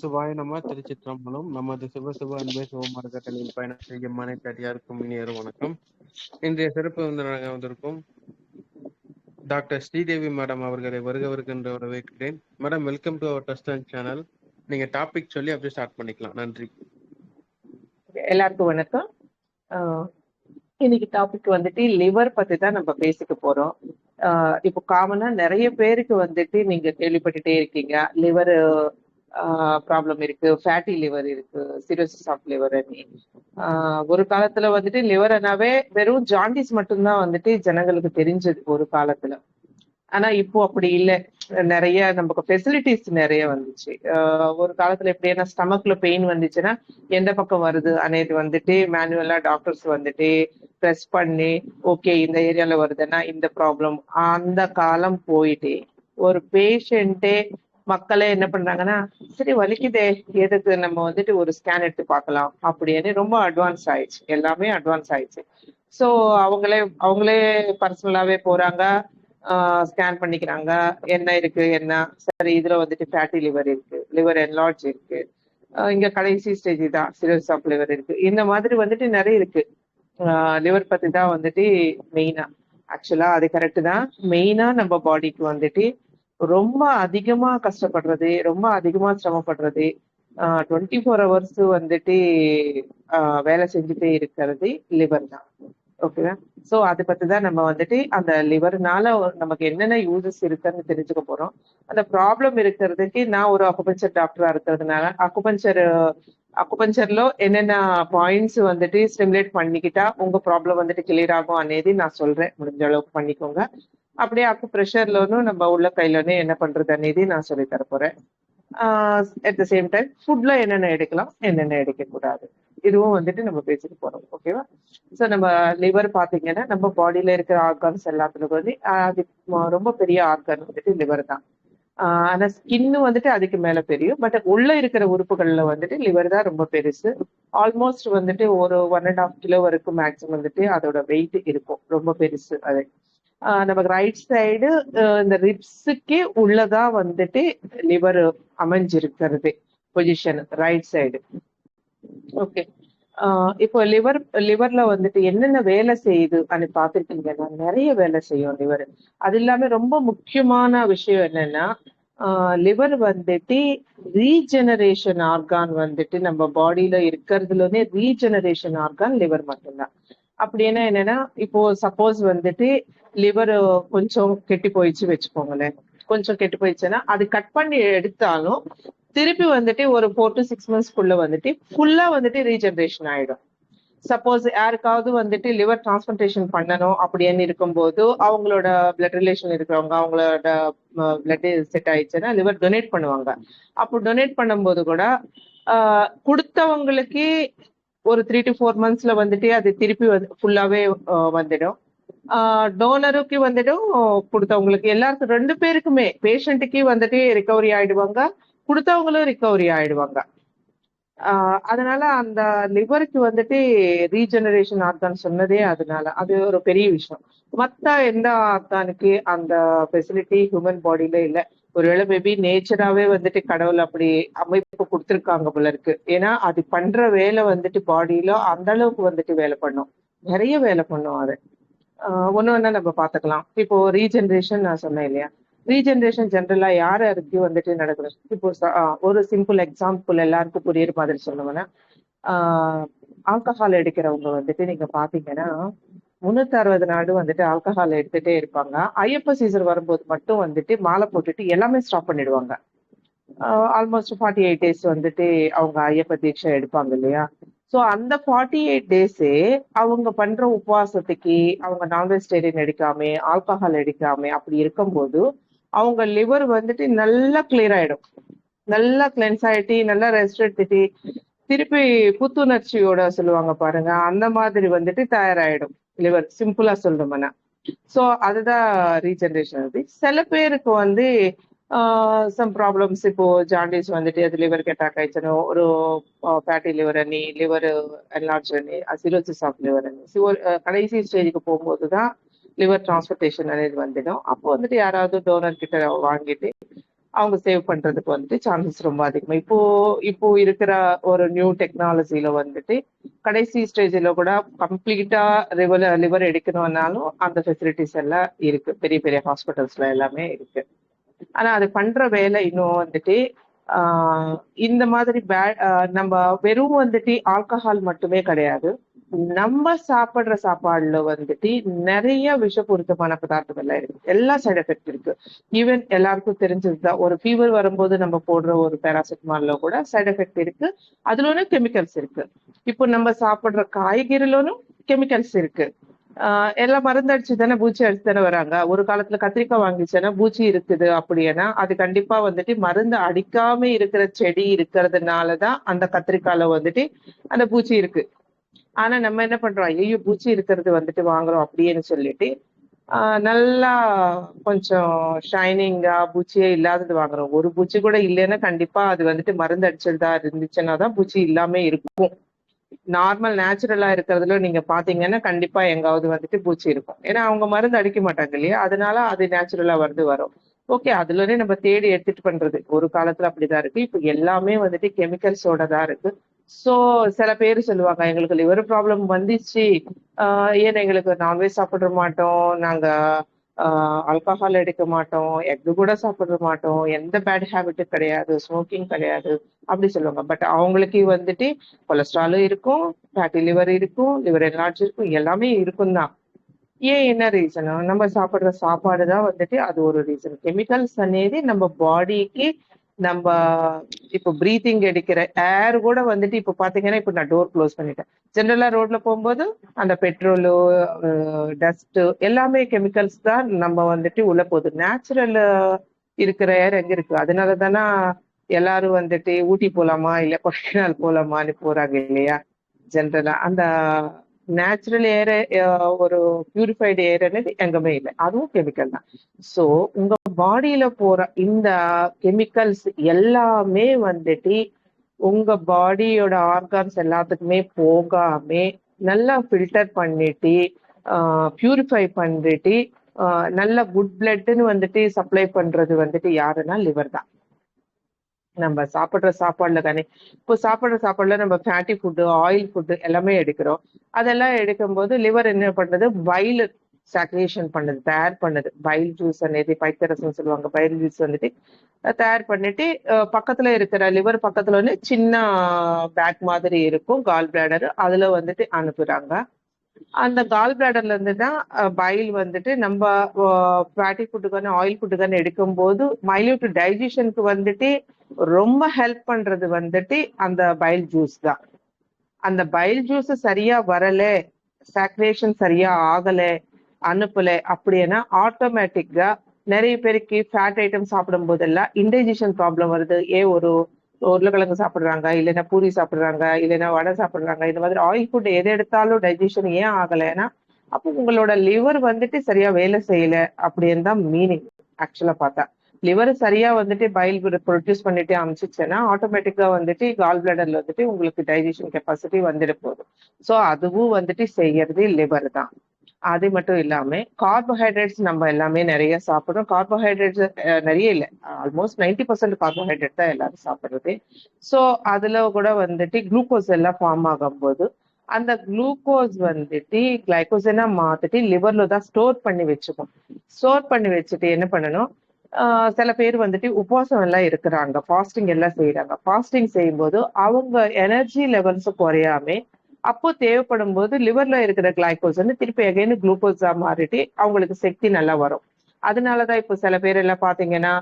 சிவாய நம. திருச்சிற்றம்பலம். நமது சிவசிவ அன்பே சிவமார்க்கத்தில் பயணம் செய்யும் அனைத்தடியாருக்கும் இனியொரு வணக்கம். இன்றைய சிறப்பு விருந்தினராக வந்திருக்கும் டாக்டர் ஸ்ரீதேவி மேடம் அவர்களை வருகின்ற வரவேற்கிறேன். Madam, welcome to our trust and channel. நீங்க டாபிக் சொல்லி அப்படியே ஸ்டார்ட் பண்ணிக்கலாம். நன்றி. எல்லாருக்கும் வணக்கம். இன்னைக்கு டாபிக் வந்துட்டு லிவர் பத்தி தான் நம்ம பேசிக்க போறோம். இப்போ காமனா நிறைய பேருக்கு வந்துட்டு நீங்க கேள்விப்பட்டுட்டே இருக்கீங்க, லிவர் ப்ராப்ளம் இருக்கு, ஃபேட்டி லிவர் இருக்கு, சிரோசிஸ் ஆஃப் லிவர். ஒரு காலத்துல வந்துட்டு லிவர்னாவே வெறும் ஜாண்டிஸ் மட்டும்தான் வந்துட்டு ஜனங்களுக்கு தெரிஞ்சது ஒரு காலத்துல. ஆனா இப்போ அப்படி இல்லை, நிறைய நமக்கு ஃபெசிலிட்டிஸ் நிறைய வந்துச்சு. ஒரு காலத்துல எப்படின்னா ஸ்டமக்ல பெயின் வந்துச்சுன்னா எந்த பக்கம் வருது అనేది வந்துட்டு மேனுவலா டாக்டர்ஸ் வந்துட்டு ப்ரெஸ் பண்ணி ஓகே இந்த ஏரியால வருதுன்னா இந்த ப்ராப்ளம். அந்த காலம் போயிட்டு ஒரு பேஷண்ட்டே மக்களே என்ன பண்றாங்கன்னா, சரி வலிக்குதே எதுக்கு நம்ம வந்துட்டு ஒரு ஸ்கேன் எடுத்து பார்க்கலாம் அப்படின்னு ரொம்ப அட்வான்ஸ் ஆயிடுச்சு. எல்லாமே அட்வான்ஸ் ஆயிடுச்சு. ஸோ அவங்களே பர்சனலாவே போறாங்க, ஸ்கேன் பண்ணிக்கிறாங்க, என்ன இருக்கு என்ன சரி, இதுல வந்துட்டு ஃபேட்டி லிவர் இருக்கு, லிவர் என்லார்ஜ் இருக்கு, இங்க கடைசி ஸ்டேஜ் தான் சிரோசிஸ் ஆஃப் லிவர் இருக்கு. இந்த மாதிரி வந்துட்டு நிறைய இருக்கு. லிவர் பத்தி தான் வந்துட்டு மெயினா. ஆக்சுவலா அது கரெக்ட் தான். மெயினா நம்ம பாடிக்கு வந்துட்டு ரொம்ப அதிகமா கஷ்டப்படுறது, ரொம்ப அதிகமா சிரமப்படுறது 24 hours வந்துட்டு வேலை செஞ்சுட்டே இருக்கிறது லிவர் தான். ஓகேவா? ஸோ அதை பத்தி தான் நம்ம வந்துட்டு அந்த லிவர்னால நமக்கு என்னென்ன யூசஸ் இருக்குன்னு தெரிஞ்சுக்க போறோம். அந்த ப்ராப்ளம் இருக்கிறதுக்கு நான் ஒரு அக்குபஞ்சர் டாக்டரா இருக்கிறதுனால அக்குபஞ்சர்ல என்னென்ன பாயிண்ட்ஸ் வந்துட்டு ஸ்டிமுலேட் பண்ணிக்கிட்டா உங்க ப்ராப்ளம் வந்துட்டு கிளியர் ஆகும் అనేది நான் சொல்றேன். முடிஞ்ச அளவுக்கு பண்ணிக்கோங்க. அப்படியே அக்கு ப்ரெஷர்லனும் நம்ம உள்ள கையிலன்னு என்ன பண்றது అనేది நான் சொல்லி தர போறேன். அட் த சேம் டைம் ஃபுட்ல என்னென்ன எடுக்கலாம், என்னென்ன எடுக்கக்கூடாது, இதுவும் வந்துட்டு நம்ம பேசிட்டு போறோம். ஓகேவா? ஸோ நம்ம லிவர் பாத்தீங்கன்னா நம்ம பாடியில இருக்கிற ஆர்கான்ஸ் எல்லாத்துக்கும் வந்து அது ரொம்ப பெரிய ஆர்கான் வந்துட்டு லிவர் தான். ஆனா ஸ்கின்னு வந்துட்டு அதுக்கு மேல பெரியும். பட் உள்ள இருக்கிற உறுப்புகள்ல வந்துட்டு லிவர் தான் ரொம்ப பெருசு. ஆல்மோஸ்ட் வந்துட்டு ஒரு 1.5 kilo வரைக்கும் மேக்ஸிமம் வந்துட்டு அதோட வெயிட் இருக்கும். ரொம்ப பெருசு அது. நமக்கு ரைட் சைடு இந்த ரிப்ஸுக்கே உள்ளதா வந்துட்டு லிவர் அமைஞ்சிருக்கிறது பொசிஷன் ரைட் சைடு. ஓகே. இப்போ லிவர்ல வந்துட்டு என்னென்ன வேலை செய்யுது அது பார்த்துருக்கீங்கன்னா நிறைய வேலை செய்யும் லிவர். அது இல்லாம ரொம்ப முக்கியமான விஷயம் என்னன்னா, லிவர் வந்துட்டு ரீஜெனரேஷன் ஆர்கான் வந்துட்டு நம்ம பாடியில இருக்கிறதுலயே ரீஜெனரேஷன் ஆர்கான் லிவர் மட்டும்தான். அப்படின்னா என்னன்னா, இப்போ சப்போஸ் வந்துட்டு லிவர் கொஞ்சம் கெட்டி போயிடுச்சு வச்சுக்கோங்களேன். கொஞ்சம் கெட்டு போயிடுச்சுன்னா அது கட் பண்ணி எடுத்தாலும் திருப்பி வந்துட்டு ஒரு 4 to 6 monthsக்குள்ள வந்துட்டு ஃபுல்லா வந்துட்டு ரீஜெனரேஷன் ஆயிடும். சப்போஸ் யாருக்காவது வந்துட்டு லிவர் டிரான்ஸ்பிளான்டேஷன் பண்ணணும் அப்படின்னு இருக்கும்போது அவங்களோட பிளட் ரிலேஷன் இருக்கிறவங்க அவங்களோட பிளட் செட் ஆயிடுச்சுன்னா லிவர் டொனேட் பண்ணுவாங்க. அப்போ டொனேட் பண்ணும்போது கூட கொடுத்தவங்களுக்கு ஒரு 3 to 4 monthsல வந்துட்டு அது திருப்பி ஃபுல்லாவே வந்துடும். டோனருக்கு வந்துடும், கொடுத்தவங்களுக்கு எல்லாருக்கும் 2 பேருக்குமே பேஷண்ட்டுக்கு வந்துட்டு ரிகவரி ஆயிடுவாங்க, கொடுத்தவங்களும் ரிகவரி ஆயிடுவாங்க. அதனால அந்த லிவருக்கு வந்துட்டு ரீஜெனரேஷன் ஆர்கான் சொன்னதே அதனால அது ஒரு பெரிய விஷயம். மத்த எந்த ஆர்கானுக்கு அந்த ஃபெசிலிட்டி ஹியூமன் பாடியில இல்லை. ஒருவேளை மேபி நேச்சராவே வந்துட்டு கடவுள் அப்படி அமைப்பு கொடுத்துருக்காங்க போல இருக்கு. ஏன்னா அது பண்ற வேலை வந்துட்டு பாடியில அந்த அளவுக்கு வந்துட்டு வேலை பண்ணும், நிறைய வேலை பண்ணும். அது ஒண்ணு நம்ம பாத்துக்கலாம். இப்போ ரீஜெனரேஷன் நான் சொன்னேன் இல்லையா, ரீஜெனரேஷன் ஜென்ரலா யாருக்கு வந்துட்டு நடக்குது. இப்போ ஒரு சிம்பிள் எக்ஸாம்பிள் எல்லாருக்கும் புரியுற மாதிரி சொன்னோம்னா, ஆல்கஹால் எடுக்கிறவங்க வந்துட்டு நீங்க பாத்தீங்கன்னா 360 நாடு வந்துட்டு ஆல்கஹால் எடுத்துட்டே இருப்பாங்க. ஐயப்ப சீசன் வரும்போது மட்டும் வந்துட்டு மாலை போட்டுட்டு எல்லாமே ஸ்டாப் பண்ணிடுவாங்க. ஆல்மோஸ்ட் 48 days வந்துட்டு அவங்க ஐயப்ப தீட்சை எடுப்பாங்க இல்லையா. ஸோ அந்த 48 days அவங்க பண்ற உபவாசத்துக்கு அவங்க நான் வெஜிடேரியன் எடுக்காம ஆல்கஹால் எடுக்காம அப்படி இருக்கும்போது அவங்க லிவர் வந்துட்டு நல்லா கிளியர் ஆயிடும், நல்லா கிளென்ஸ் ஆயிட்டு நல்லா ரெஸ்ட் எடுத்துட்டு திருப்பி புத்துணர்ச்சியோட சொல்லுவாங்க பாருங்க, அந்த மாதிரி வந்துட்டு தயாராயிடும் லிவர். சிம்பிளா சொல்லணும்னா ஸோ அதுதான் ரீஜெனரேஷன். சில பேருக்கு வந்து சம் ப்ராப்ளம்ஸ், இப்போ ஜாண்டிஸ் வந்துட்டு அது லிவருக்கு அட்டாக் ஆயிடுச்சுன்னா ஒரு ஃபேட்டி லிவர் அணி, லிவர் என்லார்ஜ் அணி, சிரோசிஸ் ஆஃப் லிவர் அணி, கடைசி ஸ்டேஜுக்கு போகும்போது தான் லிவர் டிரான்ஸ்பிளான்டேஷன் అనేది வந்துடும். அப்போ வந்துட்டு யாராவது டோனர் கிட்ட வாங்கிட்டு அவங்க சேவ் பண்றதுக்கு வந்துட்டு சான்சஸ் ரொம்ப அதிகம். இப்போ இருக்கிற ஒரு நியூ டெக்னாலஜில வந்துட்டு கடைசி ஸ்டேஜ்ல கூட கம்ப்ளீட்டா லிவர் எடுக்கணும்னாலும் அந்த ஃபெசிலிட்டிஸ் எல்லாம் இருக்கு, பெரிய பெரிய ஹாஸ்பிட்டல்ஸ்ல எல்லாமே இருக்கு. ஆனா அது பண்ற வேலை இன்னும் வந்துட்டு இந்த மாதிரி நம்ம வெறும் வந்துட்டு ஆல்கஹால் மட்டுமே கிடையாது. நம்ம சாப்பிடுற சாப்பாடுல வந்துட்டு நிறைய விஷபூரிதமான பதார்த்தம் எல்லாம் இருக்கு, எல்லா சைடு எஃபெக்ட் இருக்கு. ஈவன் எல்லாருக்கும் தெரிஞ்சதுதான், ஒரு ஃபீவர் வரும்போது நம்ம போடுற ஒரு பேராசிட்டமால்ல கூட சைடு எஃபெக்ட் இருக்கு. அதுல கெமிக்கல்ஸ் இருக்கு. இப்போ நம்ம சாப்பிடுற காய்கறிலும் கெமிக்கல்ஸ் இருக்கு. எல்லாம் மருந்து அடிச்சு தானே, பூச்சி அடிச்சு தானே வராங்க. ஒரு காலத்துல கத்திரிக்காய் வாங்கிச்சேன்னா பூச்சி இருக்குது அப்படின்னா அது கண்டிப்பா வந்துட்டு மருந்து அடிக்காம இருக்கிற செடி இருக்கிறதுனாலதான் அந்த கத்திரிக்காயில வந்துட்டு அந்த பூச்சி இருக்கு. ஆனா நம்ம என்ன பண்றோம், ஐயோ பூச்சி இருக்கிறது வந்துட்டு வாங்குறோம் அப்படின்னு சொல்லிட்டு நல்லா கொஞ்சம் ஷைனிங்கா பூச்சியே இல்லாதது வாங்குறோம். ஒரு பூச்சி கூட இல்லைன்னா கண்டிப்பா அது வந்துட்டு மருந்து அடிச்சதா இருந்துச்சுன்னா தான் பூச்சி இல்லாம இருக்கும். நார்மல் நேச்சுரலா இருக்கிறதுல நீங்க பாத்தீங்கன்னா கண்டிப்பா எங்காவது வந்துட்டு பூச்சி இருக்கும். ஏன்னா அவங்க மருந்து அடிக்க மாட்டாங்க இல்லையா, அதனால அது நேச்சுரலா வரும். ஓகே, அதுல நம்ம தேடி எடுத்துட்டு பண்றது ஒரு காலத்துல அப்படிதான் இருக்கு. இப்ப எல்லாமே வந்துட்டு கெமிக்கல்ஸோட தான் இருக்கு. சோ சில பேர் சொல்லுவாங்க, எங்களுக்கு லிவர் ப்ராப்ளம் வந்துச்சு, ஏன்னா எங்களுக்கு நான்வெஜ் சாப்பிட மாட்டோம், நாங்க ஆல்கஹால் எடுக்க மாட்டோம், எக்கு கூட சாப்பிட மாட்டோம், எந்த பேட் ஹேபிட்டும் கிடையாது, ஸ்மோக்கிங் கிடையாது அப்படி சொல்லுவாங்க. பட் அவங்களுக்கு வந்துட்டு கொலஸ்ட்ராலும் இருக்கும், ஃபேட்டி லிவர் இருக்கும், லிவர் என்லார்ஜ் இருக்கும், எல்லாமே இருக்கும் தான். ஏன் என்ன ரீசன், நம்ம சாப்பிடுற சாப்பாடு தான் வந்துட்டு அது ஒரு ரீசன். கெமிக்கல்ஸ் అనేది நம்ம பாடிக்கு, நம்ம இப்போ பிரீத்திங் எடுக்கிற ஏர் கூட வந்துட்டு இப்போ பாத்தீங்கன்னா, இப்போ நான் டோர் க்ளோஸ் பண்ணிட்டேன். ஜென்ரலா ரோட்ல போகும்போது அந்த பெட்ரோலு, டஸ்ட் எல்லாமே கெமிக்கல்ஸ் தான் நம்ம வந்துட்டு உள்ள போகுது. நேச்சுரல் இருக்கிற ஏர் எங்க இருக்கு? அதனால தானே எல்லாரும் வந்துட்டு ஊட்டி போலாமா இல்ல கொடைக்கானல் போலாமான்னு போறாங்க இல்லையா. ஜென்ரலா அந்த நேச்சுரல் ஏர், ஒரு பியூரிஃபைடு ஏர் అనేది எங்கமே இல்லை, அதுவும் கெமிக்கல் தான். சோ உங்க பாடியில போற இந்த கெமிக்கல்ஸ் எல்லாமே வந்துட்டு உங்க பாடியோட ஆர்கான்ஸ் எல்லாத்துக்குமே போகாம நல்லா ஃபில்டர் பண்ணிட்டு பியூரிஃபை பண்ணிட்டு நல்ல குட் பிளட்னு வந்துட்டு சப்ளை பண்றது வந்துட்டு யாருன்னா லிவர் தான். நம்ம சாப்பிடுற சாப்பாடுல தானே, இப்போ சாப்பிடுற சாப்பாடுல நம்ம ஃபேட்டி ஃபுட்டு, ஆயில் ஃபுட்டு எல்லாமே எடுக்கிறோம். அதெல்லாம் எடுக்கும்போது லிவர் என்ன பண்றது, பைல் சாக்ரேஷன் பண்ணுது, தயார் பண்ணுது. பைல் ஜூஸ் అనేది பைத்தரசம் சொல்லுவாங்க. பைல் ஜூஸ் வந்துட்டு தயார் பண்ணிட்டு பக்கத்துல இருக்கிற லிவர் பக்கத்துல வந்து சின்ன பேக் மாதிரி இருக்கும், கால் பிளாடர், அதுல வந்துட்டு அனுப்புறாங்க. அந்த கால் பிளாடர்ல இருந்து தான் பைல் வந்துட்டு நம்ம ஃபேட்டி ஃபுட்டுக்கான ஆயில் ஃபுட்டுக்கான எடுக்கும்போது மைல்யூட் டைஜஷனுக்கு வந்துட்டு ரொம்ப ஹெல்ப் பண்றது வந்துட்டு அந்த பைல் ஜூஸ் தான். அந்த பைல் ஜூஸ் சரியா வரல, சாக்ரேஷன் சரியா ஆகல, அனுப்பல அப்படின்னா ஆட்டோமேட்டிக்கா நிறைய பேருக்கு ஃபேட் ஐட்டம் சாப்பிடும் போதெல்லாம் இன்டைஜஷன் ப்ராப்ளம் வருது. ஒரு உருளைக்கிழங்கு சாப்பிடுறாங்க, இல்லைன்னா பூரி சாப்பிடுறாங்க, இல்லைன்னா வடை சாப்பிடுறாங்க, இந்த மாதிரி ஆயில் ஃபுட் எது எடுத்தாலும் டைஜஷன் ஏன் ஆகலைன்னா அப்போ உங்களோட லிவர் வந்துட்டு சரியா வேலை செய்யல அப்படின்னு தான் மீனிங். ஆக்சுவலா பார்த்தா லிவர் சரியா வந்துட்டு பைல் ப்ரொடியூஸ் பண்ணிட்டு அமைச்சிச்சுன்னா ஆட்டோமேட்டிக்கா வந்துட்டு கால் பிளாடர்ல வந்துட்டு உங்களுக்கு டைஜஷன் கெப்பாசிட்டி வந்துட போகுது. ஸோ அதுவும் வந்துட்டு செய்யறது லிவர் தான். அது மட்டும் இல்லாம கார்போஹைட்ரேட்ஸ் நம்ம எல்லாமே நிறைய சாப்பிடுறோம். கார்போஹைட்ரேட்ஸ் நிறைய இல்லை, ஆல்மோஸ்ட் 90% கார்போஹைட்ரேட் தான் எல்லாரும் சாப்பிடுறது. ஸோ அதுல கூட வந்துட்டு குளுக்கோஸ் எல்லாம் ஃபார்ம் ஆகும்போது அந்த குளுக்கோஸ் வந்துட்டு கிளைகோசனா மாத்திட்டு லிவர்ல தான் ஸ்டோர் பண்ணி வச்சுக்கும். ஸ்டோர் பண்ணி வச்சுட்டு என்ன பண்ணணும், சில பேர் வந்துட்டு உபவாசம் எல்லாம் இருக்கிறாங்க, ஃபாஸ்டிங் எல்லாம் செய்யறாங்க. ஃபாஸ்டிங் செய்யும்போது அவங்க எனர்ஜி லெவல்ஸ் குறையாம அப்போ தேவைப்படும் போது லிவர்ல இருக்கிற கிளைகோஸ் வந்து திருப்பி அகைன் குளுக்கோஸா மாறிட்டு அவங்களுக்கு சக்தி நல்லா வரும். அதனாலதான் இப்போ சில பேர் எல்லாம் பாத்தீங்கன்னா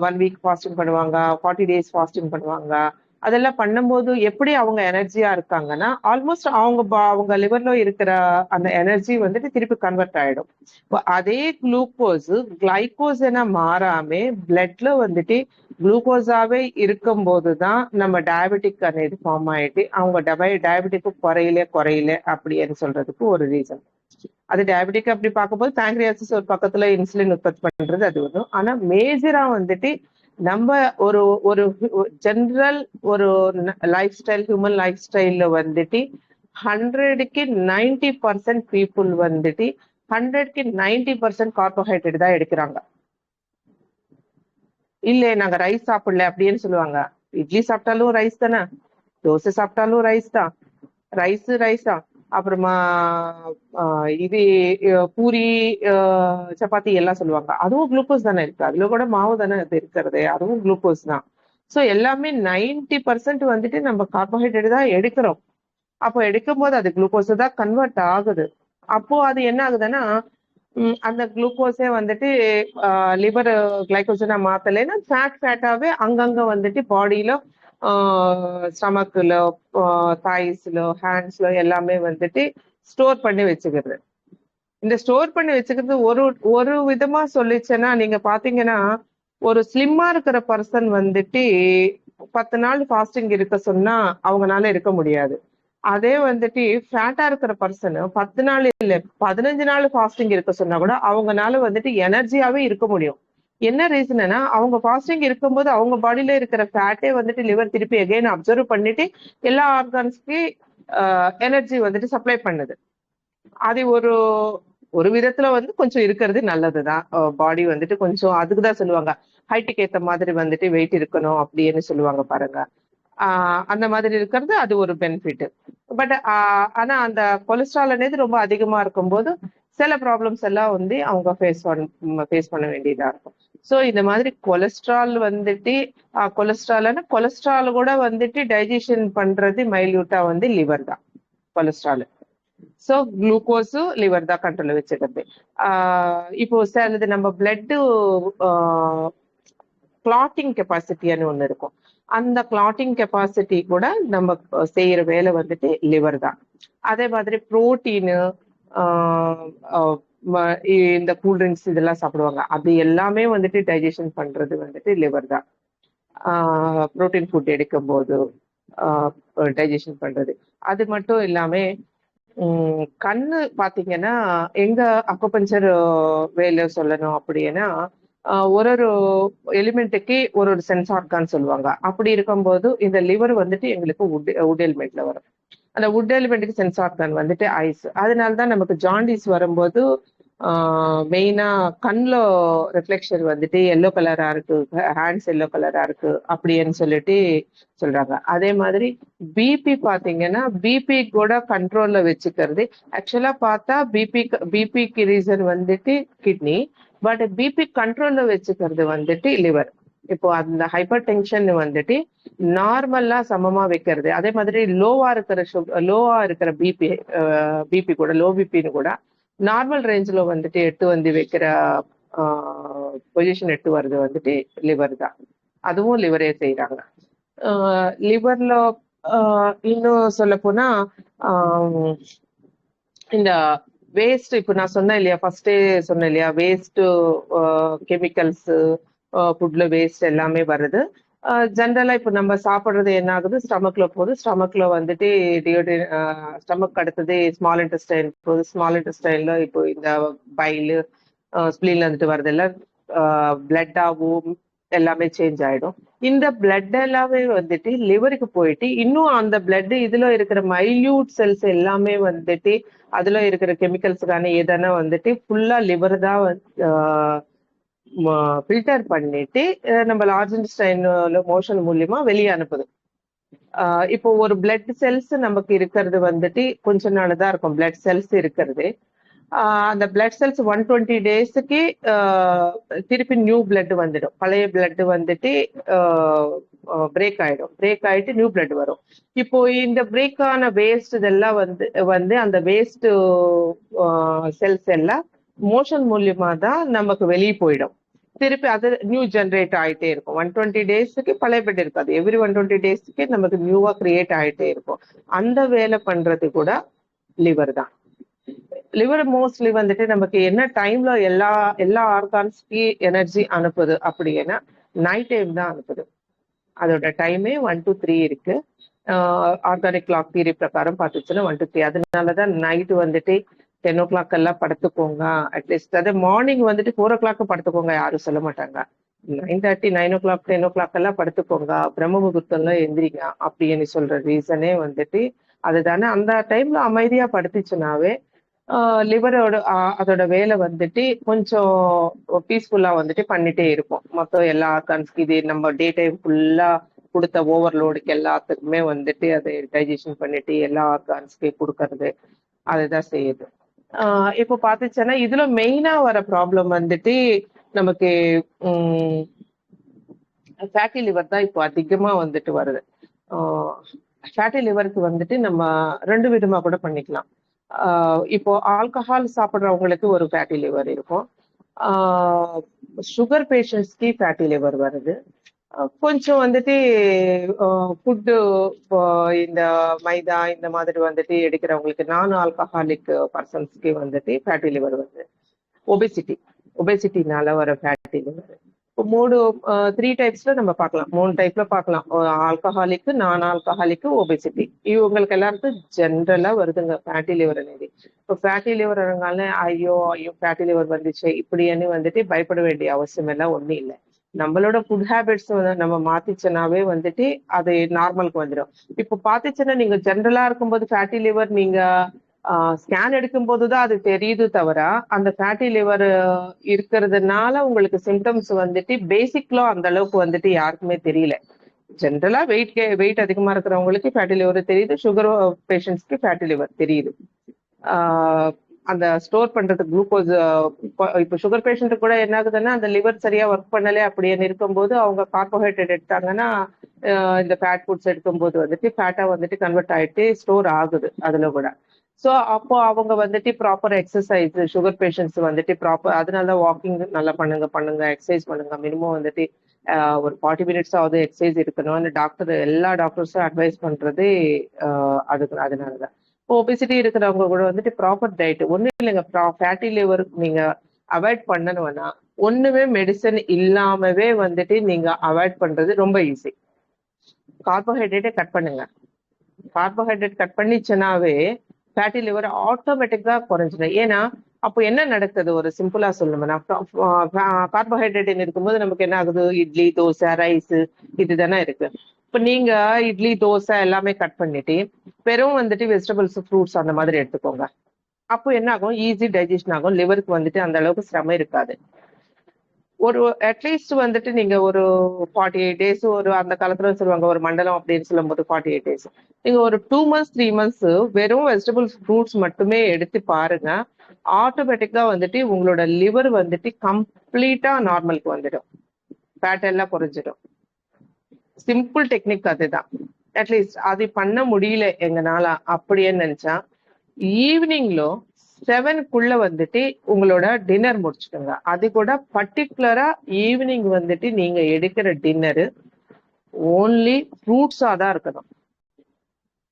1 வீக் ஃபாஸ்டிங் பண்ணுவாங்க, 40 days ஃபாஸ்டிங் பண்ணுவாங்க. அதெல்லாம் பண்ணும்போது எப்படி அவங்க எனர்ஜியா இருக்காங்கன்னா ஆல்மோஸ்ட் அவங்க லிவர்ல இருக்கிற அந்த எனர்ஜி வந்துட்டு திருப்பி கன்வெர்ட் ஆயிடும். அதே குளுக்கோஸ் கிளைகோசனா மாறாம பிளட்ல வந்துட்டு குளுக்கோஸாவே இருக்கும் போதுதான் நம்ம டயபெட்டிக் అనేది ஃபார்ம் ஆயிட்டு அவங்க டயபெட்டிக்கு குறையல அப்படின்னு சொல்றதுக்கு ஒரு ரீசன். அது டயபெட்டிக் அப்படி பார்க்கும்போது பேங்க்ரியாசிஸ் ஒரு பக்கத்துல இன்சுலின் உற்பத்தி பண்றது அது ஒன்றும். ஆனா மேஜரா வந்துட்டு நம்ம ஒரு ஒரு ஜென்ரல் ஒரு லைஃப் ஸ்டைல், ஹியூமன் லைஃப் ஸ்டைல்ல வந்துட்டு 100க்கு 90% பீப்புள் வந்துட்டு 100க்கு 90% கார்போஹைட்ரேட் தான் எடுக்கிறாங்க. இல்ல நாங்க ரைஸ் சாப்பிடல அப்படின்னு சொல்லுவாங்க. இட்லி சாப்பிட்டாலும் ரைஸ் தானே, தோசை சாப்பிட்டாலும் ரைஸ் தான், ரைஸ் தான். அப்புறமா இது பூரி, சப்பாத்தி எல்லாம் சொல்லுவாங்க, அதுவும் குளுக்கோஸ் தானே இருக்கு, அதுல கூட மாவு தானே அது இருக்கிறது, அதுவும் குளுக்கோஸ் தான். ஸோ எல்லாமே 90% வந்துட்டு நம்ம கார்போஹைட்ரேட் தான் எடுக்கிறோம். அப்போ எடுக்கும் போது அது குளுக்கோஸ் தான் கன்வெர்ட் ஆகுது. அப்போ அது என்ன ஆகுதுன்னா அந்த குளுக்கோஸே வந்துட்டு லிவர் கிளைகோஜனா மாத்தலைன்னா ஃபேட்டாவே அங்கங்க வந்துட்டு பாடியில, ஸ்டமக்ல, தாய்ஸ்ல, ஹேண்ட்ஸ்ல எல்லாமே வந்துட்டு ஸ்டோர் பண்ணி வச்சுக்கிறது. இந்த ஸ்டோர் பண்ணி வச்சுக்கிறது ஒரு ஒரு விதமா சொல்லிச்சேன்னா, நீங்க பாத்தீங்கன்னா ஒரு ஸ்லிம்மா இருக்கிற பர்சன் வந்துட்டு 10 நாள் ஃபாஸ்டிங் இருக்க சொன்னா அவங்கனால இருக்க முடியாது. அதே வந்துட்டு ஃபேட்டா இருக்கிற பர்சன் 10 நாள் இல்ல 15 நாள் ஃபாஸ்டிங் இருக்க சொன்னா கூட அவங்கனால வந்துட்டு எனர்ஜியாவே இருக்க முடியும். என்ன ரீசன்னா, அவங்க ஃபாஸ்டிங் இருக்கும்போது அவங்க பாடியில இருக்கிற ஃபேட்டே வந்துட்டு லிவர் திருப்பி எகைன் அப்சர்வ் பண்ணிட்டு எல்லா ஆர்கான்ஸ்க்கு எனர்ஜி வந்துட்டு சப்ளை பண்ணுது. அது ஒரு ஒரு விதத்துல வந்து கொஞ்சம் இருக்கிறது நல்லதுதான். பாடி வந்துட்டு கொஞ்சம் அதுக்குதான் சொல்லுவாங்க, ஹைட்டுக்கு ஏத்த மாதிரி வந்துட்டு வெயிட் இருக்கணும் அப்படின்னு சொல்லுவாங்க பாருங்க. அந்த மாதிரி இருக்கிறது அது ஒரு பெனிஃபிட். பட் ஆனா அந்த கொலஸ்ட்ரால் అనేది ரொம்ப அதிகமா இருக்கும்போது சில ப்ராப்ளம்ஸ் எல்லாம் வந்து அவங்க ஃபேஸ் பண்ண வேண்டியதா இருக்கும். ஸோ இந்த மாதிரி கொலஸ்ட்ரால் வந்துட்டு கொலஸ்ட்ரால் கூட வந்துட்டு டைஜஷன் பண்றது மைல்யூட்டா வந்து லிவர் தான், கொலஸ்ட்ரால். ஸோ குளுக்கோஸும் லிவர் தான் கண்ட்ரோல் வச்சுக்கிறது. இப்போ சிலது நம்ம பிளட்டு கிளாட்டிங் கெப்பாசிட்டின்னு ஒண்ணு இருக்கும். அந்த கிளாட்டிங் கெப்பாசிட்டி கூட நம்ம செய்யற வேலை வந்துட்டு லிவர் தான். அதே மாதிரி புரோட்டீனு, இந்த கூல்ட்ரிங்க்ஸ் இதெல்லாம் சாப்பிடுவாங்க, அது எல்லாமே வந்துட்டு டைஜஷன் பண்றது வந்துட்டு லிவர் தான். புரோட்டீன் ஃபுட் எடுக்கும் போது டைஜஷன் பண்றது. அது மட்டும் இல்லாம கண்ணு பாத்தீங்கன்னா, எங்க அக்குபஞ்சர் வேலை சொல்லணும் அப்படின்னா, ஒரு ஒரு எலிமெண்ட்டுக்கு ஒரு ஒரு சென்ஸ் ஆர்கான் சொல்லுவாங்க. அப்படி இருக்கும்போது இந்த லிவர் வந்துட்டு எங்களுக்கு உட் எலிமெண்ட்ல வரும். அந்த உட் எலிமெண்ட்டுக்கு சென்ஸ் ஆர்கான் வந்துட்டு ஐஸ். அதனாலதான் நமக்கு ஜாண்டிஸ் வரும்போது மெயினா கண்ணுல ரிஃப்ளெக்ஷன் வந்துட்டு எல்லோ கலரா இருக்கு, ஹேண்ட்ஸ் எல்லோ கலரா இருக்கு அப்படின்னு சொல்லிட்டு சொல்றாங்க. அதே மாதிரி பிபி பாத்தீங்கன்னா, பிபி கூட கண்ட்ரோல்ல வச்சுக்கிறது. ஆக்சுவலா பார்த்தா பிபிக்கு ரீசன் வந்துட்டு கிட்னி, பட் பிபி கண்ட்ரோல்ல வச்சுக்கிறது வந்துட்டு லிவர். இப்போ அந்த ஹைப்பர் டென்ஷன் வந்துட்டு நார்மலா சமமா வைக்கிறது. அதே மாதிரி லோவா இருக்கிற பிபி கூட, லோ பிபின்னு கூட நார்மல் ரேஞ்சில் வந்துட்டு எட்டு வந்து வைக்கிற பொசிஷன் எட்டு வருது வந்துட்டு லிவர் தான். அதுவும் லிவரே செய்யறாங்க. லிவர்ல இன்னும் சொல்ல போனா இந்த வேஸ்ட், இப்ப நான் சொன்னேன் இல்லையா, ஃபர்ஸ்டே சொன்னேன் இல்லையா, வேஸ்ட் கெமிக்கல்ஸ் ஃபுட்ல வேஸ்ட் எல்லாமே வருது. ஜென்ரலா இப்ப நம்ம சாப்பிடுறது என்ன ஆகுது, ஸ்டமக்ல போகுது, ஸ்டமக்ல வந்துட்டு ஸ்டமக் அடுத்தது ஸ்மால் இன்டெஸ்டைன் போகுது, ஸ்மால் இன்டெஸ்டைன்ல இப்போ இந்த பைலு ஸ்பிளீன்ல வந்துட்டு வருது எல்லாம் பிளட்டாகவும் எல்லாமே சேஞ்ச் ஆயிடும். இந்த பிளட் எல்லாமே வந்துட்டு லிவருக்கு போயிட்டு இன்னும் அந்த பிளட் இதுல இருக்கிற மைல்யூட் செல்ஸ் எல்லாமே வந்துட்டு அதுல இருக்கிற கெமிக்கல்ஸ்க்கான எதனா வந்துட்டு ஃபுல்லா லிவர் தான் ஃபில்டர் பண்ணிட்டு நம்ம லார்ஜ் இன்டெஸ்டைன்ல மோஷன் மூலியமா வெளியே அனுப்புது. இப்போ ஒரு பிளட் செல்ஸ் நமக்கு இருக்கிறது வந்துட்டு கொஞ்ச நாள் தான் இருக்கும் பிளட் செல்ஸ் இருக்கிறது. அந்த பிளட் செல்ஸ் 120 டேஸுக்கு திருப்பி நியூ பிளட் வந்துடும். பழைய பிளட் வந்துட்டு பிரேக் ஆயிட்டு நியூ பிளட் வரும். இப்போ இந்த பிரேக் ஆன வேஸ்ட் இதெல்லாம் வந்து அந்த வேஸ்ட் செல்ஸ் எல்லாம் மோஷன் மூலியமா தான் நமக்கு வெளியே போயிடும். திருப்பி அது நியூ ஜென்ரேட் ஆயிட்டே இருக்கும். 120 டேஸுக்கு பழைய பிளட் இருக்காது, எவ்ரி 120 டேஸ்க்கு நமக்கு நியூவா கிரியேட் ஆயிட்டே இருக்கும். அந்த வேலை பண்றது கூட லிவர் தான். லிவர் மோஸ்ட்லி வந்துட்டு நமக்கு என்ன டைம்ல எல்லா ஆர்கான்ஸ்க்கு எனர்ஜி அனுப்புது அப்படின்னா நைட் டைம் தான் அனுப்புது. அதோட டைமே 1 to 3 இருக்கு. ஆர்கானிக் கிளாக் தியரி பிரகாரம் பார்த்துச்சுன்னா 1 to 3. அதனாலதான் நைட்டு வந்துட்டு 10 o'clock எல்லாம் படுத்துக்கோங்க அட்லீஸ்ட். அதே மார்னிங் வந்துட்டு 4 o'clock படுத்துக்கோங்க யாரும் சொல்ல மாட்டாங்க. 9:30 9 o'clock 10 o'clock எல்லாம் படுத்துக்கோங்க, பிரம்ம முகூர்த்தம்ல எந்திரிங்க அப்படின்னு சொல்ற ரீசனே வந்துட்டு அதுதானே. அந்த டைம்ல அமைதியா படுத்துச்சுனாவே லிவரோட அதோட வேலை வந்துட்டு கொஞ்சம் பீஸ்ஃபுல்லா வந்துட்டு பண்ணிட்டே இருக்கும். மொத்தம் எல்லா ஆர்கான்ஸ்க்கு இது நம்ம டே டைம் ஃபுல்லா கொடுத்த ஓவர்லோடுக்கு எல்லாத்துக்குமே வந்துட்டு அதை டைஜஷன் பண்ணிட்டு எல்லா ஆர்கான்ஸ்க்கு கொடுக்கறது அதுதான் செய்யுது. இப்போ பாத்துச்சேன்னா இதுல மெயினா வர ப்ராப்ளம் வந்துட்டு நமக்கு ஃபேட்டி லிவர் தான் இப்போ அதிகமா வந்துட்டு வருது. ஃபேட்டி லிவருக்கு வந்துட்டு நம்ம 2 விதமா கூட பண்ணிக்கலாம். இப்போ ஆல்கஹால் சாப்பிட்றவங்களுக்கு ஒரு ஃபேட்டி லிவர் இருக்கும். சுகர் பேஷண்ட்ஸ்க்கு ஃபேட்டி லிவர் வருது. கொஞ்சம் வந்துட்டு ஃபுட்டு இந்த மைதா இந்த மாதிரி வந்துட்டு எடுக்கிறவங்களுக்கு நான் ஆல்கஹாலிக் பர்சன்ஸ்க்கு வந்துட்டு ஃபேட்டி லிவர் வருது. ஒபேசிட்டினால வர ஃபேட்டி லிவர் இப்போ 3 டைப்ஸ்ல நம்ம பார்க்கலாம். 3 டைப்ல பார்க்கலாம். ஆல்கஹாலிக், நான் ஆல்கஹாலிக், ஒபேசிட்டி. இவங்களுக்கு எல்லாருக்கும் ஜென்ரலா வருதுங்க ஃபேட்டி லிவர் అనేది. இப்போ ஃபேட்டி லிவர் வரனால ஐயோ ஃபேட்டி லிவர் வந்துச்சு இப்படின்னு வந்துட்டு பயப்பட வேண்டிய அவசியம் எல்லாம் ஒண்ணும் இல்லை. நம்மளோட ஃபுட் ஹேபிட்ஸ் நம்ம மாத்திச்சனாவே வந்துட்டு அது நார்மலுக்கு வந்துடும். இப்போ பாத்துச்சுன்னா நீங்க ஜென்ரலா இருக்கும்போது ஃபேட்டி லிவர் நீங்க ஸ்கேன் எடுக்கும் போதுதான் அது தெரியுது தவிர அந்த ஃபேட்டி லிவர் இருக்கிறதுனால உங்களுக்கு சிம்டம்ஸ் வந்துட்டு பேசிக்லா அந்த அளவுக்கு வந்துட்டு யாருக்குமே தெரியல. ஜென்ரலா வெயிட் அதிகமா இருக்கிறவங்களுக்கு ஃபேட்டி லிவர் தெரியுது, சுகர் பேஷண்ட்ஸ்க்கு ஃபேட்டி லிவர் தெரியுது. அந்த ஸ்டோர் பண்றது குளுக்கோஸ் இப்போ சுகர் பேஷண்ட் கூட என்ன ஆகுதுன்னா அந்த லிவர் சரியா ஒர்க் பண்ணல அப்படின்னு இருக்கும்போது அவங்க கார்போஹைட்ரேட் எடுத்தாங்கன்னா இந்த ஃபேட் ஃபுட்ஸ் எடுக்கும்போது வந்துட்டு ஃபேட்டா வந்துட்டு கன்வெர்ட் ஆயிட்டு ஸ்டோர் ஆகுது அதுல கூட. ஸோ அப்போ அவங்க வந்துட்டு ப்ராப்பர் எக்ஸசைஸ் சுகர் பேஷண்ட்ஸ் வந்துட்டு ப்ராப்பர் அதனால வாக்கிங் நல்லா பண்ணுங்க எக்ஸசைஸ் பண்ணுங்க. மினிமம் வந்துட்டு ஒரு 40 மினிட்ஸ் ஆகுது எக்ஸசைஸ் இருக்கணும். அந்த எல்லா டாக்டர்ஸும் அட்வைஸ் பண்றது அதனாலதான். இப்போ ஒபிசிட்டி இருக்கிறவங்க கூட வந்துட்டு ப்ராப்பர் டயட் ஒன்றும் இல்லைங்க. ஃபேட்டி லிவர் நீங்க அவாய்ட் பண்ணணும்னா ஒண்ணுமே மெடிசன் இல்லாமவே வந்துட்டு நீங்க அவாய்ட் பண்றது ரொம்ப ஈஸி. கார்போஹைட்ரேட்டை கட் பண்ணுங்க. கார்போஹைட்ரேட் கட் பண்ணிச்சுனாவே ஃபேட்டி லிவர் ஆட்டோமேட்டிக்கா குறைஞ்சிடும். ஏன்னா அப்போ என்ன நடக்குது ஒரு சிம்பிளா சொல்லணும்னா கார்போஹைட்ரேட் இருக்கும்போது நமக்கு என்ன ஆகுது, இட்லி தோசை ரைஸ் இதுதானே இருக்கு. இப்ப நீங்க இட்லி தோசை எல்லாமே கட் பண்ணிட்டு வெறும் வந்துட்டு வெஜிடபிள்ஸ் ஃப்ரூட்ஸ் அந்த மாதிரி எடுத்துக்கோங்க. அப்போ என்ன ஆகும், ஈஸி டைஜஷன் ஆகும். லிவருக்கு வந்துட்டு அந்த அளவுக்கு சிரமம் இருக்காது. ஒரு அட்லீஸ்ட் வந்துட்டு நீங்க ஒரு 48 டேஸ் ஒரு அந்த காலத்துல சொல்லுவாங்க ஒரு மண்டலம் அப்படின்னு சொல்லும் போது 48 டேஸ் நீங்க ஒரு 2 months 3 months வெறும் வெஜிடபிள்ஸ் ஃப்ரூட்ஸ் மட்டுமே எடுத்து பாருங்க. ஆட்டோமேட்டிக்கா வந்துட்டு உங்களோட லிவர் வந்துட்டு கம்ப்ளீட்டா நார்மலுக்கு வந்துடும். ஃபேட் எல்லாம் குறைஞ்சிடும். சிம்பிள் டெக்னிக் அதுதான். அட்லீஸ்ட் அது பண்ண முடியல எங்கனால அப்படின்னு நினைச்சா ஈவினிங்ல 7க்குள்ள வந்துட்டு உங்களோட டின்னர் முடிச்சுக்கோங்க. அது கூட பர்டிகுலரா ஈவினிங் வந்துட்டு நீங்க எடுக்கிற டின்னரு ஓன்லி ஃப்ரூட்ஸா தான் இருக்கணும்.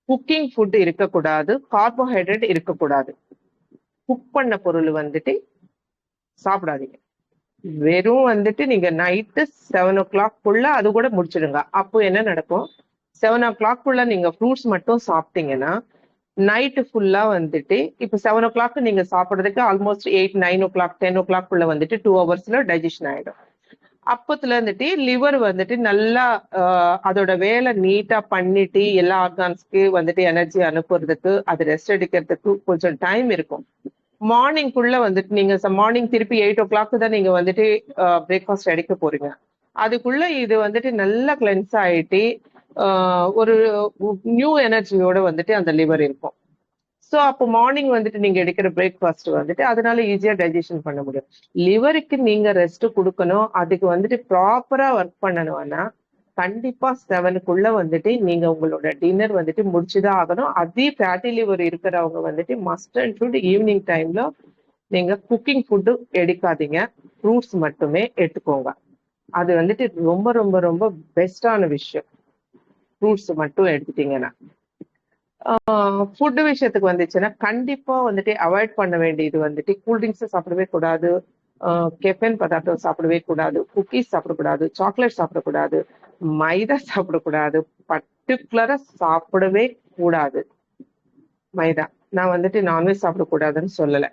குக்கிங் ஃபுட் இருக்கக்கூடாது, கார்போஹைட்ரேட் இருக்கக்கூடாது. குக் பண்ண பொருள் வந்துட்டு சாப்பிடாதீங்க. வெறும் வந்துட்டு நீங்க நைட்டு 7 o'clock அது கூட முடிச்சிடுங்க. அப்போ என்ன நடக்கும், 7 o'clock நீங்க ஃப்ரூட்ஸ் மட்டும் சாப்பிட்டீங்கன்னா நைட்டு ஃபுல்லா வந்துட்டு இப்ப 7 o'clock நீங்க சாப்பிடுறதுக்கு ஆல்மோஸ்ட் 8 9 o'clock 10 o'clock வந்துட்டு 2 hours டைஜஷன் ஆயிடும். அப்பத்துல இருந்துட்டு லிவர் வந்துட்டு நல்லா அதோட வேலை நீட்டா பண்ணிட்டு எல்லா ஆர்கான்ஸ்க்கு வந்துட்டு எனர்ஜி அனுப்புறதுக்கு அது ரெஸ்ட் எடுக்கிறதுக்கு கொஞ்சம் டைம் இருக்கும். மார்னிங்குள்ள வந்துட்டு நீங்க மார்னிங் திருப்பி 8 o'clock தான் நீங்க வந்துட்டு பிரேக்ஃபாஸ்ட் எடுக்க போறீங்க. அதுக்குள்ள இது வந்துட்டு நல்லா கிளென்ஸ் ஆயிட்டு ஒரு நியூ எனர்ஜியோட வந்துட்டு அந்த லிவர் இருக்கும். ஸோ அப்போ மார்னிங் வந்துட்டு நீங்க எடுக்கிற பிரேக்ஃபாஸ்ட் வந்துட்டு அதனால ஈஸியா டைஜஷன் பண்ண முடியும். லிவருக்கு நீங்க ரெஸ்ட் கொடுக்கணும். அதுக்கு வந்துட்டு ப்ராப்பரா ஒர்க் பண்ணணும்னா கண்டிப்பா 7க்குள்ள வந்துட்டு நீங்க உங்களோட டின்னர் வந்துட்டு முடிச்சுதான் ஆகணும். அதே ஃபேட்டி லிவர் இருக்கிறவங்க வந்துட்டு மஸ்ட் அண்ட் ஷுட் ஈவினிங் டைம்ல நீங்க குக்கிங் ஃபுட்டு எடுக்காதீங்க, ஃப்ரூட்ஸ் மட்டுமே எடுத்துக்கோங்க. அது வந்துட்டு ரொம்ப ரொம்ப ரொம்ப பெஸ்டான விஷயம். ஃப்ரூட்ஸ் மட்டும் எடுத்துட்டீங்கன்னா. ஃபுட்டு விஷயத்துக்கு வந்துச்சுன்னா கண்டிப்பா வந்துட்டு அவாய்ட் பண்ண வேண்டியது வந்துட்டு கூல்ட்ரிங்க்ஸ் சாப்பிடவே கூடாது, கெஃபைன் பதார்த்தம் சாப்பிடவே கூடாது, குக்கீஸ் சாப்பிடக்கூடாது, சாக்லேட் சாப்பிடக்கூடாது, மைதா சாப்பிடக்கூடாது, பர்டிகுலரா சாப்பிடவே கூடாது மைதா. நான் வந்துட்டு நான்வெஜ் சாப்பிடக்கூடாதுன்னு சொல்லல.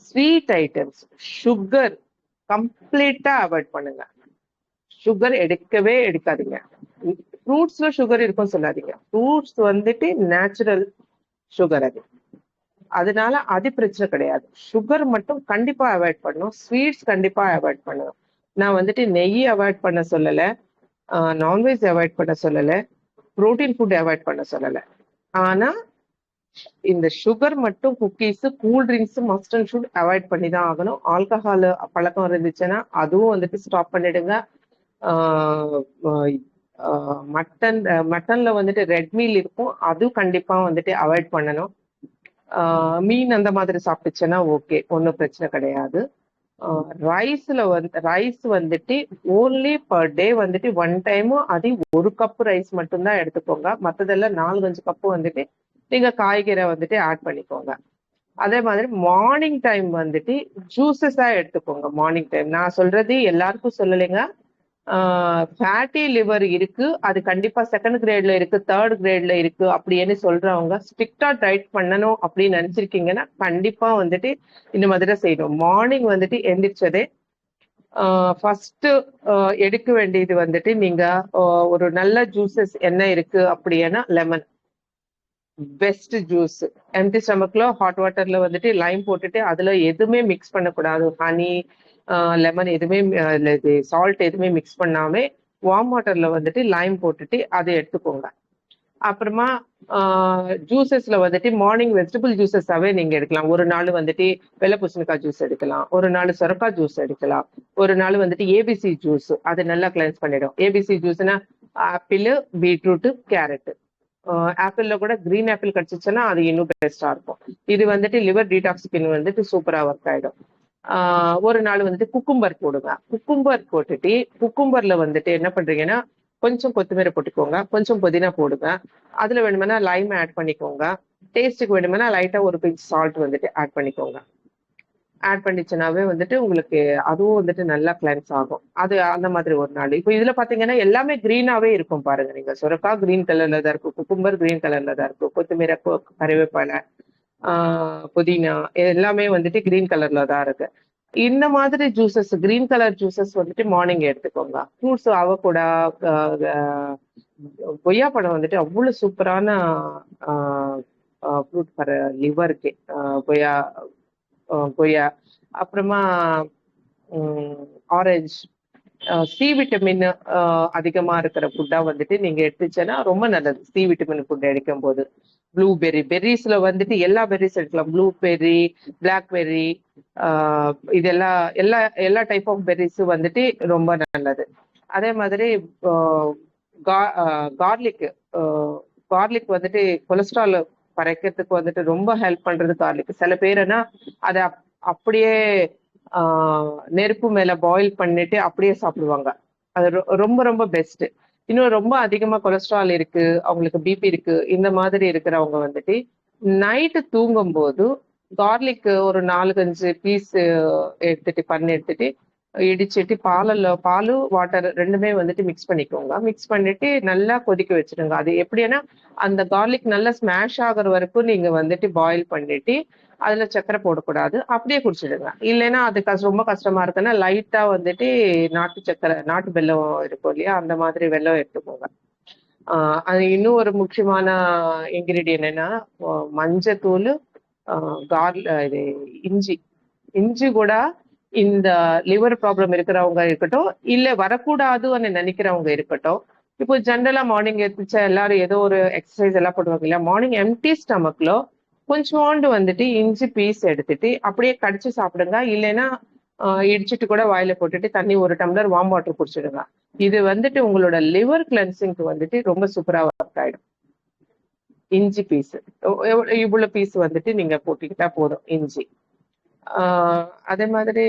ஸ்வீட் ஐட்டம்ஸ், சுகர் கம்ப்ளீட்டா அவாய்ட் பண்ணுங்க. சுகர் எடுக்கவே எடுக்காதீங்க. ஃப்ரூட்ஸ்ல சுகர் இருக்கும்னு சொல்லாதீங்க. ஃப்ரூட்ஸ் வந்துட்டு நேச்சுரல் சுகர் அது. அதனால அது பிரச்சனை கிடையாது. சுகர் மட்டும் கண்டிப்பா அவாய்ட் பண்ணணும். ஸ்வீட்ஸ் கண்டிப்பா அவாய்ட் பண்ணணும். நான் வந்துட்டு நெய் அவாய்ட் பண்ண சொல்லல, நான்வெஜ் அவாய்ட் பண்ண சொல்லல, புரோட்டீன் ஃபுட் அவாய்ட் பண்ண சொல்லல. ஆனா இந்த சுகர் மட்டும், cookies, cool drinks must and should avoid பண்ணி தான் ஆகணும். ஆல்கஹால் பழக்கம் இருந்துச்சுன்னா அதுவும் வந்துட்டு ஸ்டாப் பண்ணிடுங்க. மட்டன்ல வந்துட்டு ரெட் மீல் இருக்கும், அதுவும் கண்டிப்பா வந்துட்டு அவாய்ட் பண்ணணும். மீன் அந்த மாதிரி சாப்பிட்டுச்சுன்னா ஓகே, ஒன்றும் பிரச்சனை கிடையாது. ரைஸ் வந்துட்டு ஓன்லி பர் டே வந்துட்டு 1 டைமும் அது 1 கப் ரைஸ் மட்டும்தான் எடுத்துக்கோங்க. மற்றதெல்லாம் 4-5 கப்பு வந்துட்டு நீங்க காய்கறி வந்துட்டு ஆட் பண்ணிக்கோங்க. அதே மாதிரி மார்னிங் டைம் வந்துட்டு ஜூசஸா எடுத்துக்கோங்க. மார்னிங் டைம் நான் சொல்றது எல்லாருக்கும் சொல்லலைங்க. ஃபேட்டி லிவர் இருக்கு, அது கண்டிப்பா 2nd கிரேட்ல இருக்கு, 3rd கிரேட்ல இருக்கு அப்படின்னு சொல்றவங்க ஸ்ட்ரிக்டா டயட் பண்ணணும் அப்படின்னு நினைச்சிருக்கீங்கன்னா கண்டிப்பா வந்துட்டு இந்த மாதிரி தான் செய்யணும். மார்னிங் வந்துட்டு எந்திரிச்சதே ஃபர்ஸ்ட் எடுக்க வேண்டியது வந்துட்டு நீங்க ஒரு நல்ல ஜூசஸ் என்ன இருக்கு அப்படின்னா லெமன் பெஸ்ட் ஜூஸ். எம்டி ஸ்டமக்ல ஹாட் வாட்டர்ல வந்துட்டு லைம் போட்டுட்டு அதுல எதுவுமே மிக்ஸ் பண்ணக்கூடாது. ஹனி, லெமன் எதுவுமே சால்ட் எதுவுமே மிக்ஸ் பண்ணாம வார்ம் வாட்டர்ல வந்துட்டு லைம் போட்டுட்டு அதை எடுத்துக்கோங்க. அப்புறமா ஜூசஸ்ல வந்துட்டு மார்னிங் வெஜிடபிள் ஜூசஸாவே நீங்க எடுக்கலாம். ஒரு நாள் வந்துட்டு வெள்ளை பூசணிக்காய் ஜூஸ் எடுக்கலாம், ஒரு நாள் சுரக்காய் ஜூஸ் எடுக்கலாம், ஒரு நாள் வந்துட்டு ஏபிசி ஜூஸ், அது நல்லா கிளென்ஸ் பண்ணிடும். ஏபிசி ஜூஸ்னா ஆப்பிள், பீட்ரூட், கேரட். ஆப்பிள்ல கூட கிரீன் ஆப்பிள் கிடைச்சிச்சுன்னா அது இன்னும் பெஸ்டா இருக்கும். இது வந்துட்டு லிவர் டீடாக்சிபின் வந்துட்டு சூப்பரா ஒர்க் ஆயிடும். ஒரு நாள் வந்துட்டு குக்கும்பர் போடுங்க. குக்கும்பர் போட்டுட்டு குக்கும்பர்ல வந்துட்டு என்ன பண்றீங்கன்னா கொஞ்சம் கொத்தமல்லி போட்டுக்கோங்க, கொஞ்சம் புதினா போடுங்க, அதுல வேணுமென்னா லைம் ஆட் பண்ணிக்கோங்க, டேஸ்ட்டுக்கு வேணுமென்னா லைட்டா ஒரு பிஞ்ச் சால்ட் வந்துட்டு ஆட் பண்ணிக்கோங்க. ஆட் பண்ணிச்சுனாவே வந்துட்டு உங்களுக்கு அதுவும் வந்துட்டு நல்லா கிளென்ஸ் ஆகும். அது அந்த மாதிரி ஒரு நாள். இப்போ இதுல பாத்தீங்கன்னா எல்லாமே கிரீனாவே இருக்கும் பாருங்க. நீங்க சுரக்கா கிரீன் கலர்ல தான் இருக்கும், குக்கும்பர் கிரீன் கலர்ல தான் இருக்கும், கொத்தமல்லி, கறிவேப்பிலை, புதினா எல்லாமே வந்துட்டு கிரீன் கலர்ல தான் இருக்கு. இந்த மாதிரி ஜூசஸ், கிரீன் கலர் ஜூசஸ் வந்துட்டு மார்னிங் எடுத்துக்கோங்க. ஃப்ரூட்ஸ் அவகோடா, கொய்யா பழம் வந்துட்டு அவ்வளவு சூப்பரான ஃப்ரூட் ஃபார் லிவருக்கு. கொய்யா கொய்யா அப்புறமா ஆரஞ்சு, சி விட்டமின் அதிகமா இருக்கிற ஃபுட்டா வந்துட்டு நீங்க எடுத்துச்சேன்னா ரொம்ப நல்லது. சி விட்டமின் ஃபுட் எடுக்கும் போது ப்ளூபெர்ரி, பெர்ரிஸ்ல வந்துட்டு எல்லா பெர்ரிஸ் எடுக்கலாம். ப்ளூபெர்ரி, பிளாக்பெர்ரி, இதெல்லாம் எல்லா எல்லா டைப் ஆஃப் பெர்ரிஸ் வந்துட்டு ரொம்ப நல்லது. அதே மாதிரி கார்லிக், கார்லிக் வந்துட்டு கொலஸ்ட்ரால் குறைக்கிறதுக்கு வந்துட்டு ரொம்ப ஹெல்ப் பண்றது கார்லிக். சில பேருன்னா அதை அப்படியே நெருப்பு மேல பாயில் பண்ணிட்டு அப்படியே சாப்பிடுவாங்க. அது ரொம்ப ரொம்ப பெஸ்ட். இன்னும் ரொம்ப அதிகமா கொலஸ்ட்ரால் இருக்கு, அவங்களுக்கு பிபி இருக்கு, இந்த மாதிரி இருக்கிறவங்க வந்துட்டு நைட்டு தூங்கும் போது கார்லிக் ஒரு 4-5 பீஸ் எடுத்துட்டு எடுத்துட்டு இடிச்சிட்டு பாலு வாட்டர் ரெண்டுமே வந்துட்டு மிக்ஸ் பண்ணிக்கோங்க. மிக்ஸ் பண்ணிட்டு நல்லா கொதிக்க வச்சிடுங்க. அது எப்படின்னா அந்த கார்லிக் நல்லா ஸ்மாஷ் ஆகுற வரைக்கும் நீங்க வந்துட்டு பாயில் பண்ணிட்டு அதுல சக்கரை போடக்கூடாது, அப்படியே குடிச்சிடுங்க. இல்லைன்னா அது ரொம்ப கஷ்டமா இருக்குன்னா லைட்டா வந்துட்டு நாட்டு சக்கரை, நாட்டு வெல்லம் இருக்கும் இல்லையா, அந்த மாதிரி வெல்லம் எடுத்துக்கோங்க. அது இன்னும் ஒரு முக்கியமான இன்கிரீடியன்ட் என்னன்னா மஞ்சத்தூள், இது இஞ்சி. இஞ்சி கூட இந்த லிவர் ப்ராப்ளம் இருக்கிறவங்க இருக்கட்டும், இல்ல வரக்கூடாதுன்னு நினைக்கிறவங்க இருக்கட்டும், இப்போ ஜென்ரலா மார்னிங் எடுத்துச்சா எல்லாரும் ஏதோ ஒரு எக்ஸசைஸ் எல்லாம் பண்ணுவாங்க இல்லையா, மார்னிங் எம்டி ஸ்டமக்ல கொஞ்சோண்டு வந்துட்டு இஞ்சி பீஸ் எடுத்துட்டு அப்படியே கடிச்சு சாப்பிடுங்க. இல்லைன்னா இடிச்சிட்டு கூட வாயில போட்டுட்டு தண்ணி 1 டம்ளர் வார்ம் வாட்டர் குடிச்சிடுங்க. இது வந்துட்டு உங்களோட லிவர் கிளென்சிங்க்கு வந்துட்டு ரொம்ப சூப்பரா ஒர்க் ஆயிடும். இஞ்சி பீஸ் இவ்வளவு பீஸ் வந்துட்டு நீங்க போட்டுக்கிட்டா போதும் இஞ்சி. அதே மாதிரி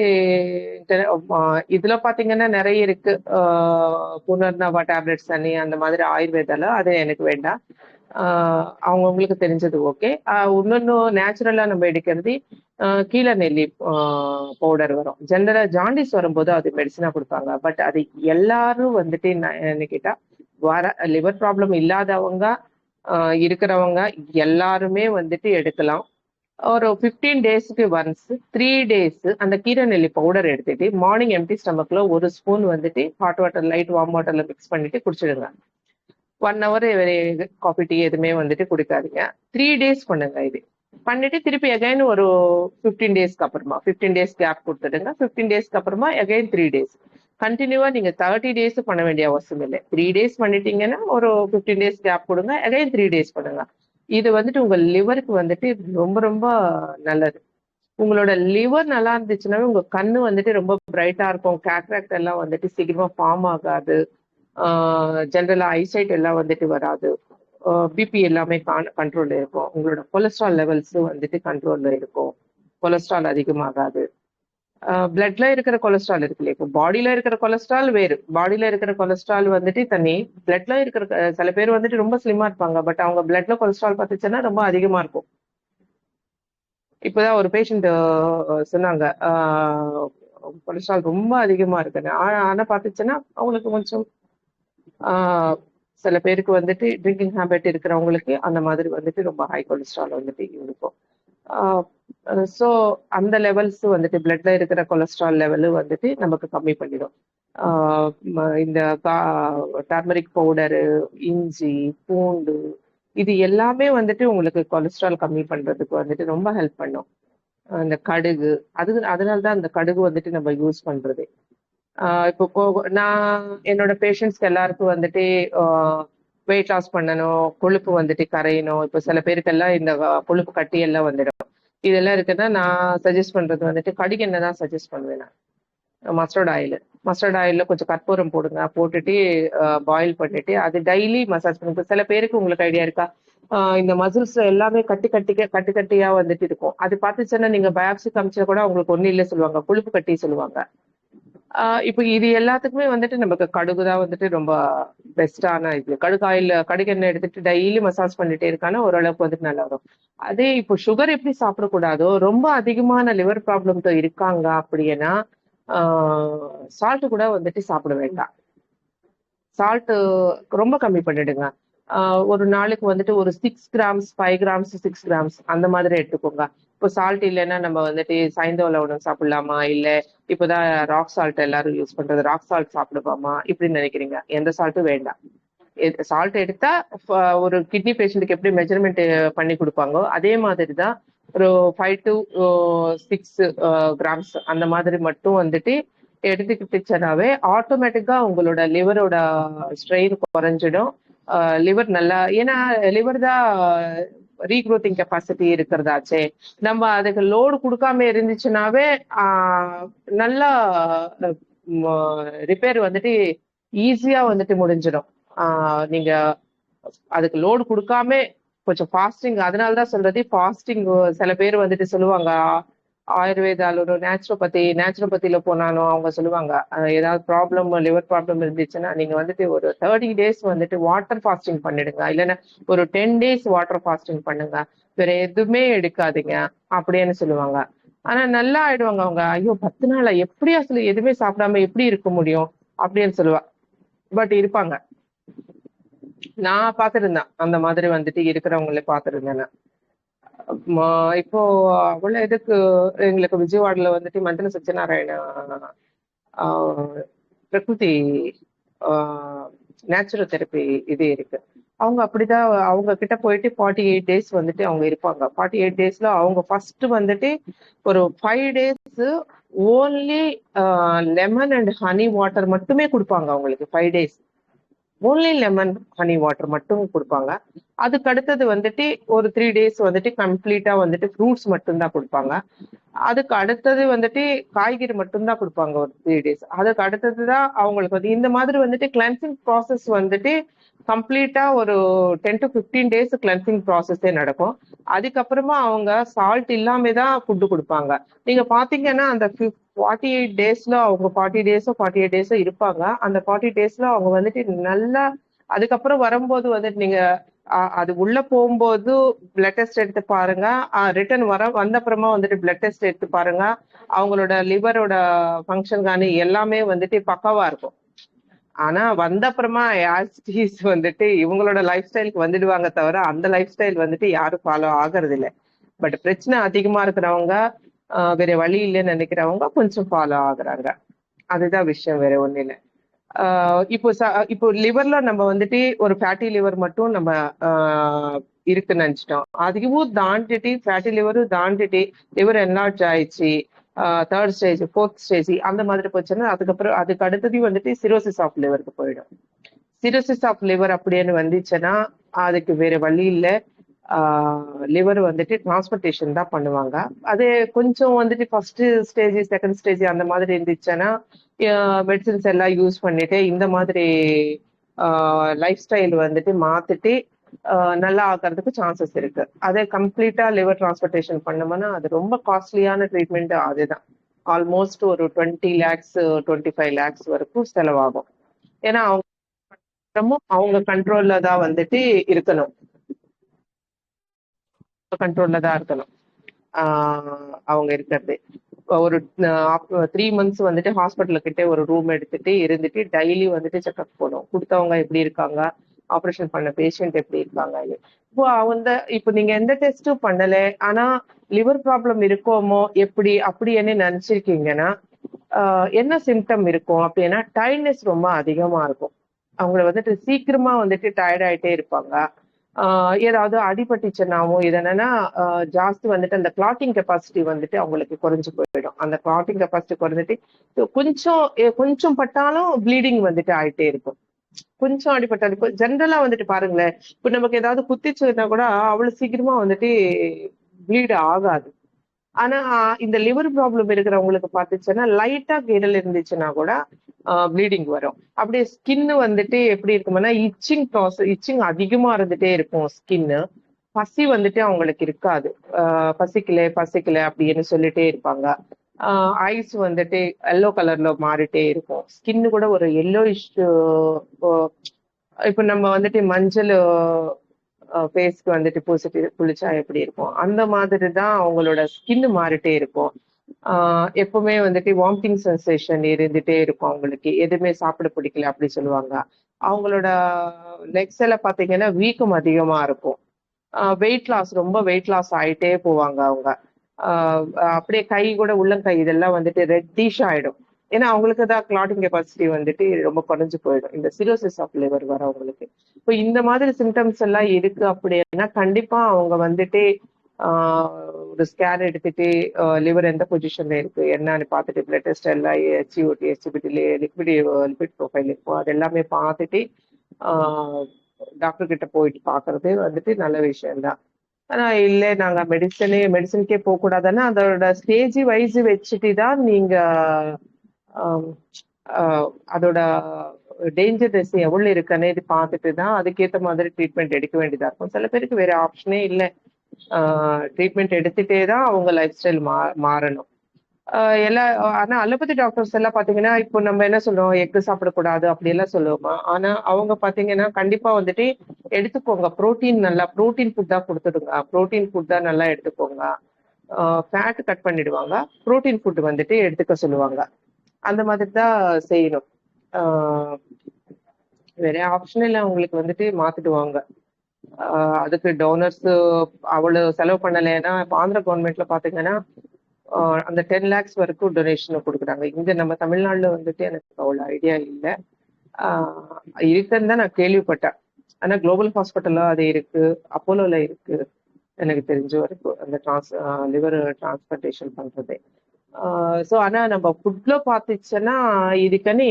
இதுல பாத்தீங்கன்னா நிறைய இருக்கு. புனர்னவா டேப்லெட்ஸ் தண்ணி அந்த மாதிரி ஆயுர்வேதால, அது எனக்கு வேண்டாம். அவங்கவுங்களுக்கு தெரிஞ்சது ஓகே. இன்னொன்னு நேச்சுரலா நம்ம எடுக்கிறது கீழே நெல்லி பவுடர் வரும். ஜென்ரலா ஜாண்டிஸ் வரும்போது அது மெடிசனா கொடுப்பாங்க. பட் அது எல்லாரும் வந்துட்டு என்ன கேட்டா லிவர் ப்ராப்ளம் இல்லாதவங்க இருக்கிறவங்க எல்லாருமே வந்துட்டு எடுக்கலாம். ஒரு 15 டேஸ்க்கு ஒன்ஸ் 3 டேஸ் அந்த கீரை நெல்லி பவுடர் எடுத்துட்டு மார்னிங் எம்டி ஸ்டமக்ல 1 ஸ்பூன் வந்துட்டு ஹாட் வாட்டர், லைட் வார்ம் வாட்டர்ல மிக்ஸ் பண்ணிட்டு குடிச்சிடுங்க. 1 hour காஃபி டீ எதுவுமே வந்துட்டு குடிக்காதீங்க. 3 டேஸ் பண்ணுங்க இது. பண்ணிட்டு திருப்பி அகைன் ஒரு 15 டேஸ்க்கு அப்புறமா 15 டேஸ் கேப் கொடுத்துடுங்க. 15 டேஸ்க்கு அப்புறமா அகைன் 3 டேஸ். கண்டினியூவா நீங்க 30 டேஸ் பண்ண வேண்டிய அவசியம் இல்லை. 3 டேஸ் பண்ணிட்டீங்கன்னா ஒரு 15 டேஸ் கேப் கொடுங்க, அகைன் 3 டேஸ் பண்ணுங்க. இது வந்துட்டு உங்க லிவருக்கு வந்துட்டு ரொம்ப ரொம்ப நல்லது. உங்களோட லிவர் நல்லா இருந்துச்சுன்னாவே உங்க கண்ணு வந்துட்டு ரொம்ப பிரைட்டா இருக்கும். கேட்ராக்ட் எல்லாம் வந்துட்டு சீக்கிரமா ஃபார்ம் ஆகாது. ஜென்ரலா ஐசைட் எல்லாம் வந்துட்டு வராது. பிபி எல்லாமே கண்ட்ரோல்ல இருக்கும். உங்களோட கொலஸ்ட்ரால் லெவல்ஸ் வந்துட்டு கண்ட்ரோல்ல இருக்கும். கொலஸ்ட்ரால் அதிகமாகாது. பிளட்ல இருக்கிற கொலஸ்ட்ரால் இருக்கு இல்லையா, இப்போ பாடியில இருக்கிற கொலஸ்ட்ரால் வேறு. பாடியில இருக்கிற கொலஸ்ட்ரால் வந்துட்டு தனி. பிளட்ல இருக்கிற சில பேர் வந்துட்டு ரொம்ப ஸ்லிம்மா இருப்பாங்க, பட் அவங்க பிளட்ல கொலஸ்ட்ரால் பார்த்துச்சுன்னா ரொம்ப அதிகமா இருக்கும். இப்போதான் ஒரு பேஷண்ட் சொன்னாங்க, கொலஸ்ட்ரால் ரொம்ப அதிகமா இருக்குன்னு. ஆனா பார்த்துச்சுன்னா அவங்களுக்கு கொஞ்சம் சில பேருக்கு வந்துட்டு ட்ரிங்கிங் ஹேபிட் இருக்கிறவங்களுக்கு அந்த மாதிரி வந்துட்டு ரொம்ப ஹை கொலஸ்ட்ரால் வந்துட்டு இருக்கும். ஸோ அந்த லெவல்ஸ் வந்துட்டு பிளட்ல இருக்கிற கொலஸ்ட்ரால் லெவலு வந்துட்டு நமக்கு கம்மி பண்ணிடும். இந்த டர்மரிக் பவுடரு, இஞ்சி, பூண்டு, இது எல்லாமே வந்துட்டு உங்களுக்கு கொலஸ்ட்ரால் கம்மி பண்றதுக்கு வந்துட்டு ரொம்ப ஹெல்ப் பண்ணும். அந்த கடுகு, அதனாலதான் அந்த கடுகு வந்துட்டு நம்ம யூஸ் பண்றது. இப்போ நான் என்னோட பேஷண்ட்ஸ்க்கு எல்லாருக்கும் வந்துட்டு வெயிட் லாஸ் பண்ணணும், கொழுப்பு வந்துட்டு கரையணும். இப்போ சில பேருக்கெல்லாம் இந்த கொழுப்பு கட்டி எல்லாம் வந்துடும். இதெல்லாம் இருக்குன்னா நான் சஜஸ்ட் பண்றது வந்துட்டு கடுகு எண்ணெய் தான் சஜஸ்ட் பண்ணுவேன் நான். மஸ்டர்ட் ஆயில்ல கொஞ்சம் கற்பூரம் போடுங்க, போட்டுட்டு பாயில் பண்ணிட்டு அது டெய்லி மசாஜ் பண்ணுங்க. சில பேருக்கு உங்களுக்கு ஐடியா இருக்கா, இந்த மசில்ஸ் எல்லாமே கட்டி கட்டியா வந்துட்டு இருக்கும். அது பார்த்துச்சுன்னா நீங்க பயாப்சி காமிச்சா கூட அவங்களுக்கு ஒன்றும் இல்லை சொல்லுவாங்க, கொழுப்பு கட்டி சொல்லுவாங்க. இப்போ இது எல்லாத்துக்குமே வந்துட்டு நமக்கு கடுகு தான் வந்துட்டு ரொம்ப பெஸ்டான இது. கடுகு எண்ணெய் எடுத்துட்டு டெய்லி மசாஜ் பண்ணிட்டே இருக்கானா ஓரளவுக்கு வந்துட்டு நல்லா வரும். அதே இப்போ சுகர் எப்படி சாப்பிடக்கூடாதோ, ரொம்ப அதிகமான லிவர் ப்ராப்ளம் இருக்காங்க அப்படின்னா சால்ட் கூட வந்துட்டு சாப்பிட வேண்டாம். சால்ட் ரொம்ப கம்மி பண்ணிடுங்க. ஒரு நாளைக்கு வந்துட்டு ஒரு 6 கிராம்ஸ் 5 கிராம்ஸ் 6 கிராம்ஸ் அந்த மாதிரி எடுத்துக்கோங்க. இப்போ சால்ட் இல்லைன்னா நம்ம வந்துட்டு சைந்தவ லவணம் சாப்பிடலாமா, இல்ல இப்போதான் ராக் சால்ட் எல்லாரும் யூஸ் பண்றது, ராக் சால்ட் சாப்பிடுவாமா இப்படின்னு நினைக்கிறீங்க. எந்த சால்ட்டும் வேண்டாம். சால்ட் எடுத்தா ஒரு கிட்னி பேஷண்ட்டுக்கு எப்படி மெஜர்மெண்ட் பண்ணி கொடுப்பாங்கோ அதே மாதிரி தான் ஒரு 5 to 6 கிராம்ஸ் அந்த மாதிரி மட்டும் வந்துட்டு எடுத்துக்கிட்டுச்சுனாவே ஆட்டோமேட்டிக்கா உங்களோட லிவரோட ஸ்ட்ரெயின் குறைஞ்சிடும். லிவர் நல்லா, ஏன்னா லிவர் தான் ரீக்ரோத்திங் கெப்பாசிட்டி இருக்கிறதாச்சே. நம்ம அதுக்கு லோடு கொடுக்காம இருந்துச்சுனாவே நல்லா ரிப்பேர் வந்துட்டு ஈஸியா வந்துட்டு முடிஞ்சிடும். நீங்க அதுக்கு லோடு கொடுக்காம கொஞ்சம் ஃபாஸ்டிங், அதனாலதான் சொல்றது ஃபாஸ்டிங். சில பேர் வந்துட்டு சொல்லுவாங்க ஆயுர்வேதால ஒரு நேச்சுரோபதியில போனாலும் அவங்க சொல்லுவாங்க, ஏதாவது ப்ராப்ளம் லிவர் ப்ராப்ளம் இருந்துச்சுன்னா நீங்க வந்துட்டு ஒரு 30 டேஸ் வந்துட்டு வாட்டர் ஃபாஸ்டிங் பண்ணிடுங்க, இல்லைன்னா ஒரு 10 டேஸ் வாட்டர் ஃபாஸ்டிங் பண்ணுங்க, வேற எதுவுமே எடுக்காதீங்க அப்படின்னு சொல்லுவாங்க. ஆனா நல்லா ஆயிடுவாங்க அவங்க. ஐயோ 10 நாளா எப்படி அசలు எதுவுமே சாப்பிடாம எப்படி இருக்க முடியும் அப்படின்னு சொல்லுவா. பட் இருப்பாங்க, நான் பாத்துருந்தேன் அந்த மாதிரி வந்துட்டு இருக்கிறவங்களே பாத்துருந்தேன். இப்போ அவ்வளவு இதுக்கு எங்களுக்கு விஜயவாடல வந்துட்டு மந்தன சத்யநாராயண பிரகிருதி நேச்சுரல் தெரப்பி இது இருக்கு. அவங்க அப்படிதான் அவங்க கிட்ட போயிட்டு 48 டேஸ் வந்துட்டு அவங்க இருப்பாங்க. 48 டேஸ்ல அவங்க ஃபர்ஸ்ட் வந்துட்டு ஒரு 5 days only lemon and honey water மட்டுமே கொடுப்பாங்க அவங்களுக்கு. 5 days only lemon honey water மட்டும் கொடுப்பாங்க. அதுக்கு அடுத்தது வந்துட்டு ஒரு 3 டேஸ் வந்துட்டு கம்ப்ளீட்டா வந்துட்டு ஃப்ரூட்ஸ் மட்டும்தான் கொடுப்பாங்க. அதுக்கு அடுத்தது வந்துட்டு காய்கறி மட்டும்தான் கொடுப்பாங்க ஒரு 3 டேஸ். அதுக்கு அடுத்ததுதான் அவங்களுக்கு வந்து இந்த மாதிரி வந்துட்டு கிளென்சிங் ப்ராசஸ் வந்துட்டு கம்ப்ளீட்டா ஒரு 10 to 15 டேஸ் கிளென்சிங் ப்ராசஸே நடக்கும். அதுக்கப்புறமா அவங்க சால்ட் இல்லாம தான் ஃபுட்டு கொடுப்பாங்க. நீங்க பாத்தீங்கன்னா அந்த 48 டேஸ்ல அவங்க 48 டேஸோ இருப்பாங்க. அந்த 40 டேஸ்ல அவங்க வந்துட்டு நல்லா, அதுக்கப்புறம் வரும்போது வந்துட்டு நீங்க அது உள்ள போகும்போது பிளட் டெஸ்ட் எடுத்து பாருங்க, ரிட்டர்ன் வந்த அப்புறமா வந்துட்டு பிளட் டெஸ்ட் எடுத்து பாருங்க. அவங்களோட லிவரோட ஃபங்க்ஷன் காணி எல்லாமே வந்துட்டு பக்காவா இருக்கும். ஆனா வந்த அப்புறமா வந்துட்டு இவங்களோட லைஃப் ஸ்டைலுக்கு வந்துடுவாங்க தவிர அந்த லைஃப் ஸ்டைல் வந்துட்டு யாரும் ஃபாலோ ஆகுறது இல்லை. பட் பிரச்சனை அதிகமா இருக்கிறவங்க, வேற வழி இல்லைன்னு நினைக்கிறவங்க கொஞ்சம் ஃபாலோ ஆகுறாங்க. அதுதான் விஷயம், வேற ஒண்ணு இல்லை. இப்போ லிவர்ல நம்ம வந்துட்டு ஒரு ஃபேட்டி லிவர் மட்டும் நம்ம இருக்குன்னு நினைச்சிட்டோம். அதுவும் தாண்டிட்டு ஃபேட்டி லிவரும் தாண்டிட்டு லிவர் என்லார்ஜ் ஆயிடுச்சு, தேர்ட் ஸ்டேஜ், ஃபோர்த் ஸ்டேஜ் அந்த மாதிரி போச்சுன்னா அதுக்கப்புறம் அதுக்கு அடுத்தது வந்துட்டு சிரோசிஸ் ஆஃப் லிவருக்கு போயிடும். சிரோசிஸ் ஆஃப் லிவர் அப்படின்னு வந்துச்சுன்னா அதுக்கு வேற வழி இல்லை, லிவர் வந்துட்டு டிரான்ஸ்பிளேஷன் தான் பண்ணுவாங்க. அது கொஞ்சம் வந்துட்டு ஃபர்ஸ்ட் ஸ்டேஜ் செகண்ட் ஸ்டேஜ் அந்த மாதிரி இருந்துச்சுன்னா மெடிசின்ஸ் எல்லாம் யூஸ் பண்ணிட்டு இந்த மாதிரி லைஃப் ஸ்டைல் வந்துட்டு மாத்திட்டு நல்லா ஆகிறதுக்கு சான்சஸ் இருக்கு. அதே கம்ப்ளீட்டா லிவர் டிரான்ஸ்பிளேஷன் பண்ணோம்னா அது ரொம்ப காஸ்ட்லியான ட்ரீட்மெண்ட். அதுதான் ஆல்மோஸ்ட் ஒரு 20 lakhs 25 lakhs வரைக்கும் செலவாகும். ஏன்னா அவங்க கண்ட்ரோல்ல தான் வந்துட்டு இருக்கணும், கண்ட்ரோல்ல தான் இருக்கணும் அவங்க இருக்கிறது. ஒரு 3 months வந்துட்டு ஹாஸ்பிட்டல் கிட்ட ஒரு ரூம் எடுத்துட்டு இருந்துட்டு டெய்லி வந்துட்டு செக்அப் போகணும். கொடுத்தவங்க எப்படி இருக்காங்க, ஆப்ரேஷன் பண்ண பேஷண்ட் எப்படி இருக்காங்க. இப்போ நீங்க எந்த டெஸ்டும் பண்ணல, ஆனா லிவர் ப்ராப்ளம் இருக்கோமோ எப்படி அப்படின்னு நினைச்சிருக்கீங்கன்னா என்ன சிம்டம் இருக்கும் அப்படின்னா டயர்ட்னஸ் ரொம்ப அதிகமா இருக்கும். அவங்கள வந்துட்டு சீக்கிரமா வந்துட்டு டயர்ட் ஆயிட்டே இருப்பாங்க. ஏதாவது அடிபட்டுச்சுன்னாவும் இது என்னன்னா ஜாஸ்தி வந்துட்டு அந்த கிளாட்டிங் கெப்பாசிட்டி வந்துட்டு அவங்களுக்கு குறைஞ்சு போயிடும். அந்த கிளாட்டிங் கெப்பாசிட்டி குறைஞ்சிட்டு கொஞ்சம் பட்டாலும் ப்ளீடிங் வந்துட்டு ஆயிட்டே இருக்கும். கொஞ்சம் அடிபட்டாலும் ஜென்ரலா வந்துட்டு பாருங்களேன், இப்ப நமக்கு ஏதாவது குத்திச்சுன்னா கூட அவ்வளவு சீக்கிரமா வந்துட்டு ப்ளீட் ஆகாது. ஆனா இந்த லிவர் ப்ராப்ளம் இருக்கிறவங்களுக்கு பார்த்துச்சுன்னா லைட்டா கீரல் இருந்துச்சுன்னா கூட ப்ளீடிங் வரும். அப்படியே ஸ்கின் வந்துட்டு எப்படி இருக்கும்னா இச்சிங் அதிகமா இருந்துட்டே இருக்கும் ஸ்கின்னு. பசி வந்துட்டு அவங்களுக்கு இருக்காது, பசிக்கல அப்படின்னு சொல்லிட்டே இருப்பாங்க. ஐஸ் வந்துட்டு எல்லோ கலர்ல மாறிட்டே இருக்கும். ஸ்கின்னு கூட ஒரு எல்லோயிஷ், இப்ப நம்ம வந்துட்டு மஞ்சள் ஃபேஸ்க்கு வந்துட்டு பூசிட்டு குளிச்சா எப்படி இருக்கும் அந்த மாதிரி தான் அவங்களோட ஸ்கின் மாறிட்டே இருக்கும். எப்பவுமே வந்துட்டு வாமிட்டிங் சென்சேஷன் இருந்துட்டே இருக்கும். அவங்களுக்கு எதுவுமே சாப்பிட பிடிக்கல அப்படி சொல்லுவாங்க. அவங்களோட லெக்ஸ் எல்லாம் பாத்தீங்கன்னா வீக்கம் அதிகமா இருக்கும். ரொம்ப வெயிட் லாஸ் ஆயிட்டே போவாங்க அவங்க. அப்படியே கை கூட உள்ளங்கை இதெல்லாம் வந்துட்டு ரெட்டிஷ் ஆயிடும். ஏன்னா அவங்களுக்கு தான் கிளாட்டிங் கெப்பாசிட்டி வந்துட்டு ரொம்ப குறைஞ்சு போயிடும் இந்த சிரோசிஸ் ஆஃப் லிவர் வரவங்களுக்கு. இப்போ இந்த மாதிரி சிம்டம்ஸ் எல்லாம் இருக்கு அப்படின்னா கண்டிப்பா அவங்க வந்துட்டு ஒரு ஸ்கேன் எடுத்துட்டு லிவர் எந்த பொசிஷன்ல இருக்கு என்னன்னு பார்த்துட்டு பிளட் டெஸ்ட் எல்லாம் HCOT HCPT லிபிட் ப்ரொஃபைல் இருக்கும் அது எல்லாமே பார்த்துட்டு டாக்டர் கிட்ட போயிட்டு பாக்குறது வந்துட்டு நல்ல விஷயம்தான். ஆனா இல்ல நாங்க மெடிசனுக்கே போக கூடாதுன்னா அதோட ஸ்டேஜ் வைஸ் வச்சுட்டு தான் நீங்க அதோட டேஞ்சர்னஸ் எவ்வளவு இருக்குன்னு இது பார்த்துட்டு தான் அதுக்கேற்ற மாதிரி ட்ரீட்மெண்ட் எடுக்க வேண்டியதா இருக்கும். சில பேருக்கு வேற ஆப்ஷனே இல்லை, ட்ரீட்மெண்ட் எடுத்துட்டே தான் அவங்க லைஃப் ஸ்டைல் மாறணும். ஆனா அலோபதி டாக்டர்ஸ் எல்லாம் பாத்தீங்கன்னா இப்போ நம்ம என்ன சொல்றோம், எக்கு சாப்பிடக்கூடாது அப்படி எல்லாம் சொல்லுவோமா, ஆனா அவங்க பாத்தீங்கன்னா கண்டிப்பா வந்துட்டு எடுத்துக்கோங்க, ப்ரோட்டீன் ஃபுட் தான் கொடுத்துடுங்க, ப்ரோட்டீன் ஃபுட் தான் நல்லா எடுத்துக்கோங்க. ஃபேட் கட் பண்ணிடுவாங்க, ப்ரோட்டீன் ஃபுட் வந்துட்டு எடுத்துக்க சொல்லுவாங்க. அந்த மாதிரி தான் செய்யணும். வேற ஆப்ஷன் இல்லை, அவங்களுக்கு வந்துட்டு மாத்திடுவாங்க. அதுக்கு டோனர்ஸ் அவ்வளவு செலவு பண்ணலைன்னா இப்போ ஆந்திர கவர்மெண்ட்ல பாத்தீங்கன்னா அந்த 10 lakhs வரைக்கும் டொனேஷன் கொடுக்குறாங்க. இங்க நம்ம தமிழ்நாடுல வந்துட்டு எனக்கு அவ்வளவு ஐடியா இல்லை, இருக்குன்னு தான் நான் கேள்விப்பட்டேன். ஆனா குளோபல் ஹாஸ்பிட்டல்ல அது இருக்கு, அப்போலோல இருக்கு எனக்கு தெரிஞ்ச வரைக்கும் அந்த லிவர் டிரான்ஸ்பிளான்டேஷன் பண்றது. ஸோ ஆனா நம்ம ஃபுட்ல பார்த்துச்சுன்னா இதுக்குன்னு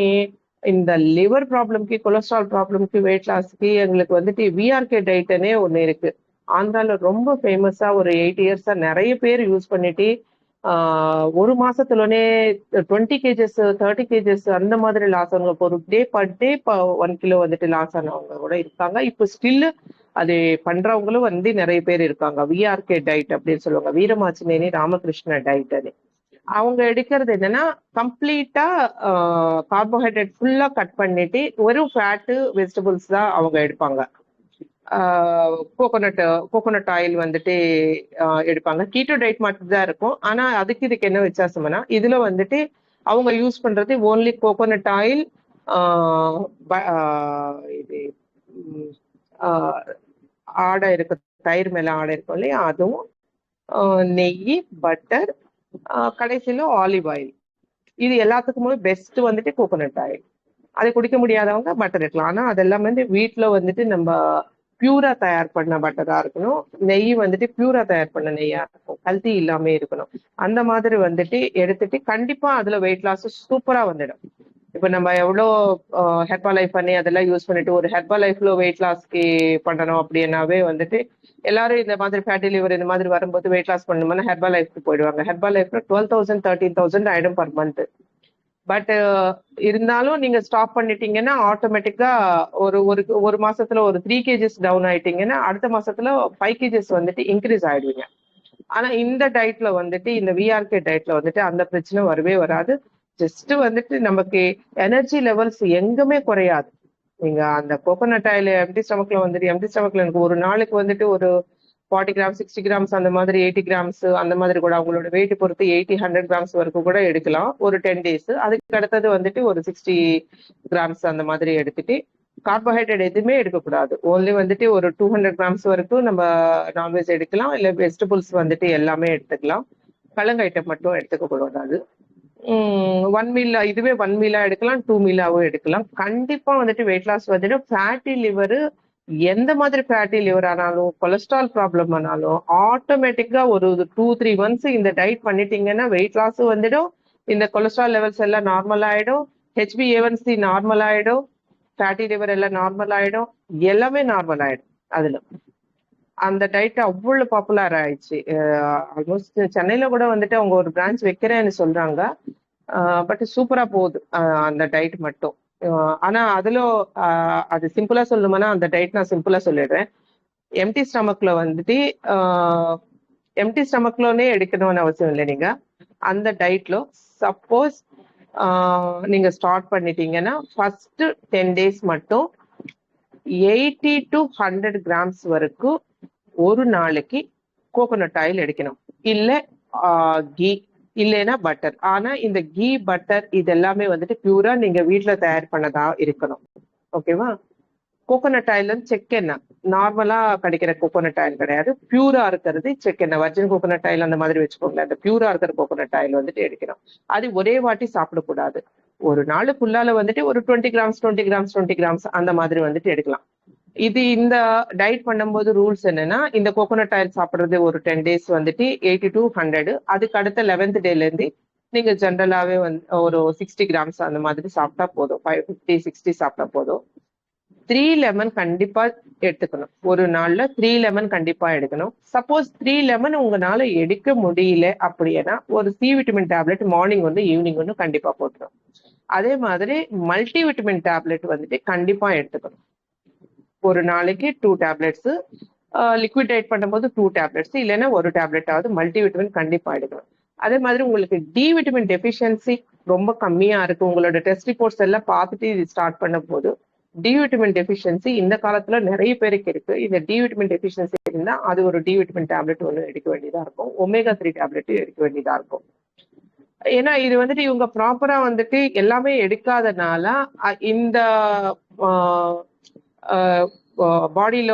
இந்த லிவர் ப்ராப்ளம்க்கு, கொலஸ்ட்ரால் ப்ராப்ளம்க்கு, வெயிட் லாஸ்க்கு எங்களுக்கு வந்துட்டு விஆர்கே டயட்னே ஒன்று இருக்கு. ஆந்திரால ரொம்ப ஃபேமஸா ஒரு 8 years நிறைய பேர் யூஸ் பண்ணிட்டு ஒரு மாசத்துலனே 20 kgs 30 kgs அந்த மாதிரி லாஸ் ஆனவங்க, ஒரு டே பர் டே 1 kilo வந்துட்டு லாஸ் ஆனவங்க கூட இருக்காங்க. இப்போ ஸ்டில் அது பண்றவங்களும் வந்து நிறைய பேர் இருக்காங்க. விஆர்கே டயட் அப்படின்னு சொல்லுவாங்க, வீரமாச்சினேனி ராமகிருஷ்ண டயட்னு. அவங்க எடுக்கிறது என்னன்னா கம்ப்ளீட்டா கார்போஹைட்ரேட் ஃபுல்லா கட் பண்ணிட்டு வெறும் ஃபேட்டு வெஜிடபிள்ஸ் தான் அவங்க எடுப்பாங்க. கோகோனட் ஆயில் வந்துட்டு எடுப்பாங்க. கீட்டோ டயட் மட்டும் தான் இருக்கும். ஆனா இதுக்கு என்ன வித்தியாசம்னா இதுல வந்துட்டு அவங்க யூஸ் பண்றது ஓன்லி கோகோனட் ஆயில், இது ஆடை இருக்கு, தயிர் மேல ஆடை இருக்கும் இல்லையா, அதுவும் நெய், பட்டர், கடைசியில ஆலிவ் ஆயில். இது எல்லாத்துக்குமே பெஸ்ட் வந்துட்டு கோகோனட் ஆயில். அதை குடிக்க முடியாதவங்க பட்டர் இருக்கலாம். ஆனா அதெல்லாம் வந்து வீட்டுல வந்துட்டு நம்ம பியூரா தயார் பண்ண பட்டரா இருக்கணும். நெய் வந்துட்டு பியூரா தயார் பண்ண நெய்யா இருக்கும், கல்தி இல்லாம இருக்கணும். அந்த மாதிரி வந்துட்டு எடுத்துட்டு கண்டிப்பா அதுல வெயிட் லாஸ் சூப்பரா வந்துடும். இப்ப நம்ம எவ்வளோ ஹெர்பா லைஃப் பண்ணி அதெல்லாம் யூஸ் பண்ணிட்டு ஒரு ஹெர்பா லைஃப்ல வெயிட் லாஸ்க்கு பண்ணணும் அப்படின்னாவே வந்துட்டு எல்லாரும் இந்த மாதிரி ஃபேட்டி லிவர் இந்த மாதிரி வரும்போது வெயிட் லாஸ் பண்ணணும்னா ஹெர்பா லைஃப்க்கு போயிடுவாங்க. ஹெர்பா லைஃப்ல 12,000 13,000 ஆயிடும் பர் மந்த். பட் இருந்தாலும் நீங்க ஸ்டாப் பண்ணிட்டீங்கன்னா ஆட்டோமேட்டிக்கா ஒரு ஒரு ஒரு மாசத்துல ஒரு 3 kgs டவுன் ஆயிட்டீங்கன்னா அடுத்த மாசத்துல 5 kgs வந்துட்டு இன்க்ரீஸ் ஆயிடுவீங்க. ஆனா இந்த டயட்ல வந்துட்டு இந்த விஆர்கே டயட்ல வந்துட்டு அந்த பிரச்சனை வரவே வராது. ஜஸ்ட் வந்துட்டு நமக்கு எனர்ஜி லெவல்ஸ் எங்குமே குறையாது. நீங்க அந்த கோகோனட் ஆயில் எம்டி ஸ்டமக்ல வந்துட்டு எம்டி ஸ்டமக்ல எனக்கு ஒரு நாளுக்கு வந்துட்டு ஒரு 40 கிராம்ஸ் 60 கிராம்ஸ் அந்த மாதிரி 80 கிராம்ஸ் அந்த மாதிரி கூட அவங்களோட வெயிட் பொறுத்து 80-100 கிராம்ஸ் வரைக்கும் கூட எடுக்கலாம் ஒரு 10 days. அதுக்கு அடுத்தது வந்துட்டு ஒரு 60 கிராம்ஸ் அந்த மாதிரி எடுத்துட்டு கார்போஹைட்ரேட் எதுவுமே எடுக்கக்கூடாது. ஓன்லி வந்துட்டு ஒரு 200 கிராம்ஸ் வரைக்கும் நம்ம நான்வெஜ் எடுக்கலாம், இல்ல வெஜிடபிள்ஸ் வந்துட்டு எல்லாமே எடுத்துக்கலாம். கிழங்கு ஐட்டம் மட்டும் எடுத்துக்க கூடாது. 1 மீல் இதுவே 1 மீலா எடுக்கலாம், 2 மீலாவும் எடுக்கலாம். கண்டிப்பா வந்துட்டு வெயிட் லாஸ் வந்துட்டு ஃபேட்டி லிவர் எந்த மாதிரி ஃபேட்டி லிவர் ஆனாலும் கொலஸ்ட்ரால் ப்ராப்ளம் ஆனாலும் ஆட்டோமேட்டிக்கா ஒரு 2-3 months இந்த டயட் பண்ணிட்டீங்கன்னா வெயிட் லாஸ் வந்துடும். இந்த கொலஸ்ட்ரால் லெவல்ஸ் எல்லாம் நார்மல் ஆயிடும், HbA1c நார்மல் ஆயிடும், ஃபேட்டி லிவர் எல்லாம் நார்மல் ஆயிடும், எல்லாமே நார்மல் ஆயிடும். அதுல அந்த டயட் அவ்வளவு பாப்புலர் ஆயிடுச்சு. ஆல்மோஸ்ட் சென்னையில கூட வந்துட்டு அவங்க ஒரு பிரான்ச் வைக்கிறேன்னு சொல்றாங்க. பட் சூப்பரா போகுது அந்த டயட் மட்டும். ஆனா அதுல அது சிம்பிளா சொல்லணும்னா அந்த டயட் நான் சிம்பிளா சொல்லிடுறேன். எம்டி ஸ்டமக்ல வந்துட்டு எம்டி ஸ்டமக்லனே எடுக்கணும்னு அவசியம் இல்லை. நீங்க அந்த டயட்ல சப்போஸ் நீங்க ஸ்டார்ட் பண்ணிட்டீங்கன்னா ஃபர்ஸ்ட் 10 days மட்டும் 80 to 100 கிராம்ஸ் வரைக்கும் ஒரு நாளைக்கு கோகோனட் ஆயில் எடுக்கணும், இல்ல கீ இல்லைன்னா பட்டர். ஆனா இந்த கீ பட்டர் இது எல்லாமே வந்துட்டு பியூரா நீங்க வீட்டுல தயார் பண்ணதா இருக்கணும். ஓகேவா? கோகோனட் ஆயில் செக்கெண்ணெய் நார்மலா கிடைக்கிற கோகோனட் ஆயில் கிடையாது, பியூரா இருக்கிறது செக்கெண்ணெய். வர்ஜின் கோகோனட் ஆயில் அந்த மாதிரி வச்சுக்கோங்களேன். அந்த பியூரா இருக்கிற கோகோனட் ஆயில் வந்துட்டு எடுக்கணும். அது ஒரே வாட்டி சாப்பிடக்கூடாது. ஒரு நாளுக்குள்ளால வந்துட்டு ஒரு 20 கிராம்ஸ் 20 கிராம்ஸ் 20 கிராம்ஸ் அந்த மாதிரி வந்துட்டு எடுக்கலாம். இது இந்த டயட் பண்ணும்போது ரூல்ஸ் என்னன்னா, இந்த கோகோனட் ஆயில் சாப்பிடுறது ஒரு 10 days வந்துட்டு 80 to 100. அதுக்கு அடுத்த 11th டேல இருந்து நீங்க ஜென்ரலாவே வந்து ஒரு 60 கிராம்ஸ் அந்த மாதிரி சாப்பிட்டா போதும். 50-60 சாப்பிட்டா போதும். 3 லெமன் கண்டிப்பா எடுத்துக்கணும். ஒரு நாள்ல 3 லெமன் கண்டிப்பா எடுக்கணும். சப்போஸ் 3 லெமன் உங்களால எடுக்க முடியல அப்படின்னா ஒரு சி விட்டமின் டேப்லெட் மார்னிங் வந்து ஈவினிங் வந்து கண்டிப்பா போட்டுரும். அதே மாதிரி மல்டி விட்டமின் டேப்லெட் வந்துட்டு கண்டிப்பா எடுத்துக்கணும். ஒரு நாளைக்கு 2 டேப்லெட்ஸ், லிக்விட் டயட் பண்ணும்போது 2 டேப்லெட்ஸ், இல்லைன்னா ஒரு டேப்லெட்டாவது மல்டி விட்டமின் கண்டிப்பா எடுக்கணும். அதே மாதிரி உங்களுக்கு டி விட்டமின் டெஃபிஷியன்சி ரொம்ப கம்மியா இருக்கு, உங்களோட டெஸ்ட் ரிப்போர்ட்ஸ் எல்லாம் பார்த்துட்டு இது ஸ்டார்ட் பண்ண போது டி விட்டமின் டெஃபிஷியன்சி இந்த காலத்துல நிறைய பேருக்கு இருக்கு. இந்த டி விட்டமின் டெஃபிஷியன்சி இருந்தா அது ஒரு டி விட்டமின் டேப்லெட் ஒன்று எடுக்க வேண்டியதா இருக்கும், ஒமேகா 3 டேப்லெட் எடுக்க வேண்டியதா இருக்கும். ஏன்னா இது வந்துட்டு இவங்க ப்ராப்பரா வந்துட்டு எல்லாமே எடுக்காதனால இந்த பாடியில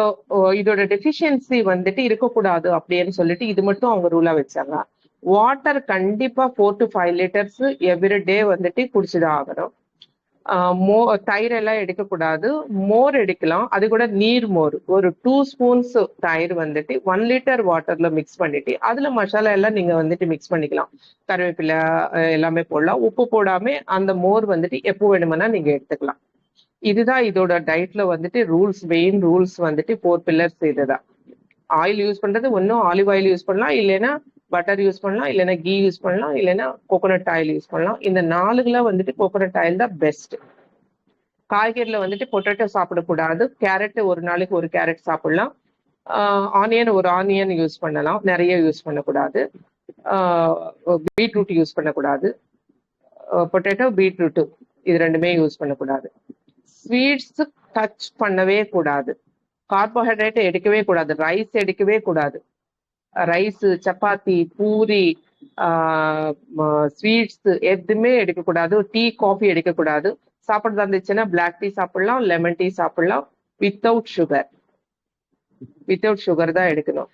இதோட டெஃபிஷியன்சி வந்துட்டு இருக்கக்கூடாது அப்படின்னு சொல்லிட்டு இது மட்டும் அவங்க ரூலா வச்சாங்க. வாட்டர் கண்டிப்பா 4 to 5 liters எவ்ரி டே வந்துட்டு குடிச்சுதான் ஆகணும். தயிர் எல்லாம் எடுக்கக்கூடாது, மோர் எடுக்கலாம். அது கூட நீர் மோர் ஒரு 2 spoons தயிர் வந்துட்டு 1 liter வாட்டர்ல மிக்ஸ் பண்ணிட்டு அதுல மசாலா எல்லாம் நீங்க வந்துட்டு மிக்ஸ் பண்ணிக்கலாம். கருவேப்பிலை எல்லாமே போடலாம். உப்பு போடாம அந்த மோர் வந்துட்டு எப்போ வேணுமென்னா நீங்க எடுத்துக்கலாம். இதுதான் இதோட டயட்ல வந்துட்டு ரூல்ஸ். மெயின் ரூல்ஸ் வந்துட்டு 4 pillars இதுதான். ஆயில் யூஸ் பண்றது ஒன்னும் ஆலிவ் ஆயில் யூஸ் பண்ணலாம், இல்லைன்னா பட்டர் யூஸ் பண்ணலாம், இல்லைன்னா கீ யூஸ் பண்ணலாம், இல்லைன்னா கோகோனட் ஆயில் யூஸ் பண்ணலாம். இந்த 4ல வந்துட்டு கோகோனட் ஆயில் தான் பெஸ்ட். காய்கறில வந்துட்டு பொட்டேட்டோ சாப்பிடக்கூடாது. கேரட் ஒரு நாளைக்கு ஒரு கேரட் சாப்பிடலாம். ஆனியன் ஒரு ஆனியன் யூஸ் பண்ணலாம், நிறைய யூஸ் பண்ணக்கூடாது. பீட்ரூட் யூஸ் பண்ணக்கூடாது. பொட்டேட்டோ பீட்ரூட் இது ரெண்டுமே யூஸ் பண்ணக்கூடாது. ஸ்வீட்ஸ் டச் பண்ணவே கூடாது. கார்போஹைட்ரேட் எடுக்கவே கூடாது. ரைஸ் எடுக்கவே கூடாது. ரைஸ், சப்பாத்தி, பூரி, ஸ்வீட்ஸ் எதுவுமே எடுக்கக்கூடாது. டீ காஃபி எடுக்கக்கூடாது. சாப்பிட்றதா இருந்துச்சுன்னா பிளாக் டீ சாப்பிடலாம், லெமன் டீ சாப்பிடலாம், வித்தவுட் சுகர். வித்தவுட் சுகர் தான் எடுக்கணும்.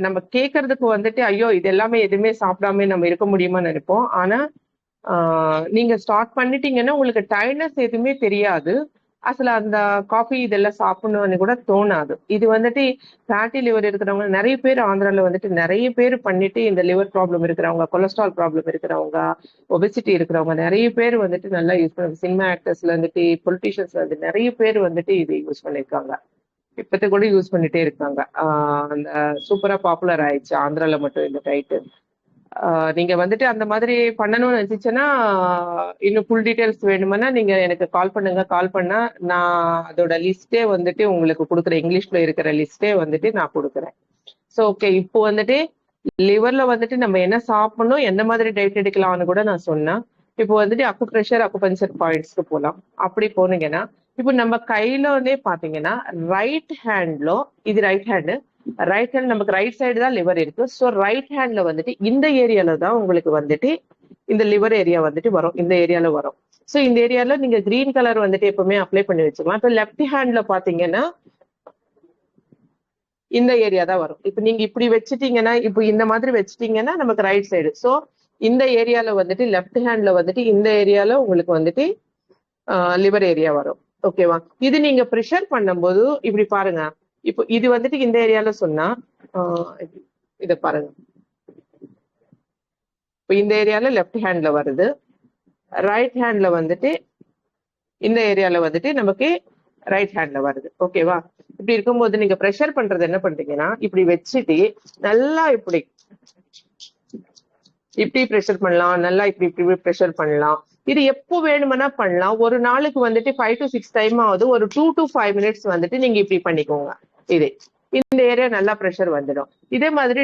நம்ம கேட்கறதுக்கு வந்துட்டு ஐயோ இது எல்லாமே எதுவுமே சாப்பிடாம நம்ம இருக்க முடியுமான்னு நினைப்போம். ஆனா நீங்க ஸ்டார்ட் பண்ணிட்டீங்கன்னா உங்களுக்கு டயர்ட்னஸ் எதுவுமே தெரியாது. அசல அந்த காஃபி இதெல்லாம் சாப்பிடணும்னு கூட தோணாது. இது வந்துட்டு ஃபேட்டி லிவர் இருக்கிறவங்க நிறைய பேர் ஆந்திரால வந்துட்டு நிறைய பேர் பண்ணிட்டு இந்த லிவர் ப்ராப்ளம் இருக்கிறவங்க, கொலஸ்ட்ரால் ப்ராப்ளம் இருக்கிறவங்க, ஒபெசிட்டி இருக்கிறவங்க நிறைய பேர் வந்துட்டு நல்லா யூஸ் பண்ணுவாங்க. சினிமா ஆக்டர்ஸ்ல வந்துட்டு, பொலிட்டீஷியன்ஸ்ல வந்து நிறைய பேர் வந்துட்டு இது யூஸ் பண்ணியிருக்காங்க. இப்பத்த கூட யூஸ் பண்ணிட்டே இருக்காங்க. அந்த சூப்பரா பாப்புலர் ஆயிடுச்சு ஆந்திரால மட்டும் இந்த டைட்டு. நீங்க வந்துட்டு அந்த மாதிரி பண்ணணும்னு நினைச்சுன்னா இன்னும் ஃபுல் டீடைல்ஸ் வேணுமென்னா நீங்க எனக்கு கால் பண்ணுங்க. கால் பண்ணா நான் அதோட லிஸ்டே வந்துட்டு உங்களுக்கு கொடுக்குறேன். இங்கிலீஷ்ல இருக்கிற லிஸ்டே வந்துட்டு நான் கொடுக்குறேன். ஸோ ஓகே, இப்போ வந்துட்டு லிவர்ல வந்துட்டு நம்ம என்ன சாப்பிடணும், எந்த மாதிரி டயட் எடுக்கலாம்னு கூட நான் சொன்னேன். இப்போ வந்துட்டு அக்குப்ரெஷர், அக்குபஞ்சர் பாயிண்ட்ஸ்க்கு போகலாம். அப்படி போனீங்கன்னா இப்போ நம்ம கையில வந்து பாத்தீங்கன்னா ரைட் ஹேண்ட்ல, இது ரைட் ஹேண்டு, ரைட் ஹேண்ட் நமக்கு ரைட் சைடு தான் லிவர் இருக்கு. ஸோ ரைட் ஹேண்ட்ல வந்துட்டு இந்த ஏரியால தான் உங்களுக்கு வந்துட்டு இந்த லிவர் ஏரியா வந்துட்டு வரும். இந்த ஏரியால வரும். ஸோ இந்த ஏரியால நீங்க கிரீன் கலர் வந்துட்டு எப்பவுமே அப்ளை பண்ணி வச்சுக்கலாம். இப்போ லெஃப்ட் ஹேண்ட்ல பாத்தீங்கன்னா இந்த ஏரியா தான் வரும். இப்போ நீங்க இப்படி வச்சுட்டீங்கன்னா, இப்போ இந்த மாதிரி வச்சுட்டீங்கன்னா நமக்கு ரைட் சைடு. ஸோ இந்த ஏரியால வந்துட்டு லெஃப்ட் ஹேண்ட்ல வந்துட்டு இந்த ஏரியால உங்களுக்கு வந்துட்டு லிவர் ஏரியா வரும். ஓகேவா? இது நீங்க ப்ரெஷர் பண்ணும்போது இப்படி பாருங்க. இப்போ இது வந்துட்டு இந்த ஏரியால சொன்னா இத பாருங்க. இப்போ இந்த ஏரியால லெஃப்ட் ஹேண்ட்ல வருது, ரைட் ஹேண்ட்ல வந்துட்டு இந்த ஏரியால வந்துட்டு நமக்கு ரைட் ஹேண்ட்ல வருது. ஓகேவா? இப்படி இருக்கும்போது நீங்க ப்ரெஷர் பண்றது என்ன பண்றீங்கன்னா, இப்படி வச்சுட்டு நல்லா இப்படி இப்படி ப்ரெஷர் பண்ணலாம், நல்லா இப்படி இப்படி ப்ரெஷர் பண்ணலாம். இது எப்போ வேணுமென்னா பண்ணலாம். ஒரு நாளுக்கு வந்துட்டு 5 to 6 டைம் ஆகுது. ஒரு 2 to 5 மினிட்ஸ் வந்துட்டு நீங்க இப்படி பண்ணிக்கோங்க. இது இந்த ஏரியா நல்லா ப்ரெஷர் வந்துடும். இதே மாதிரி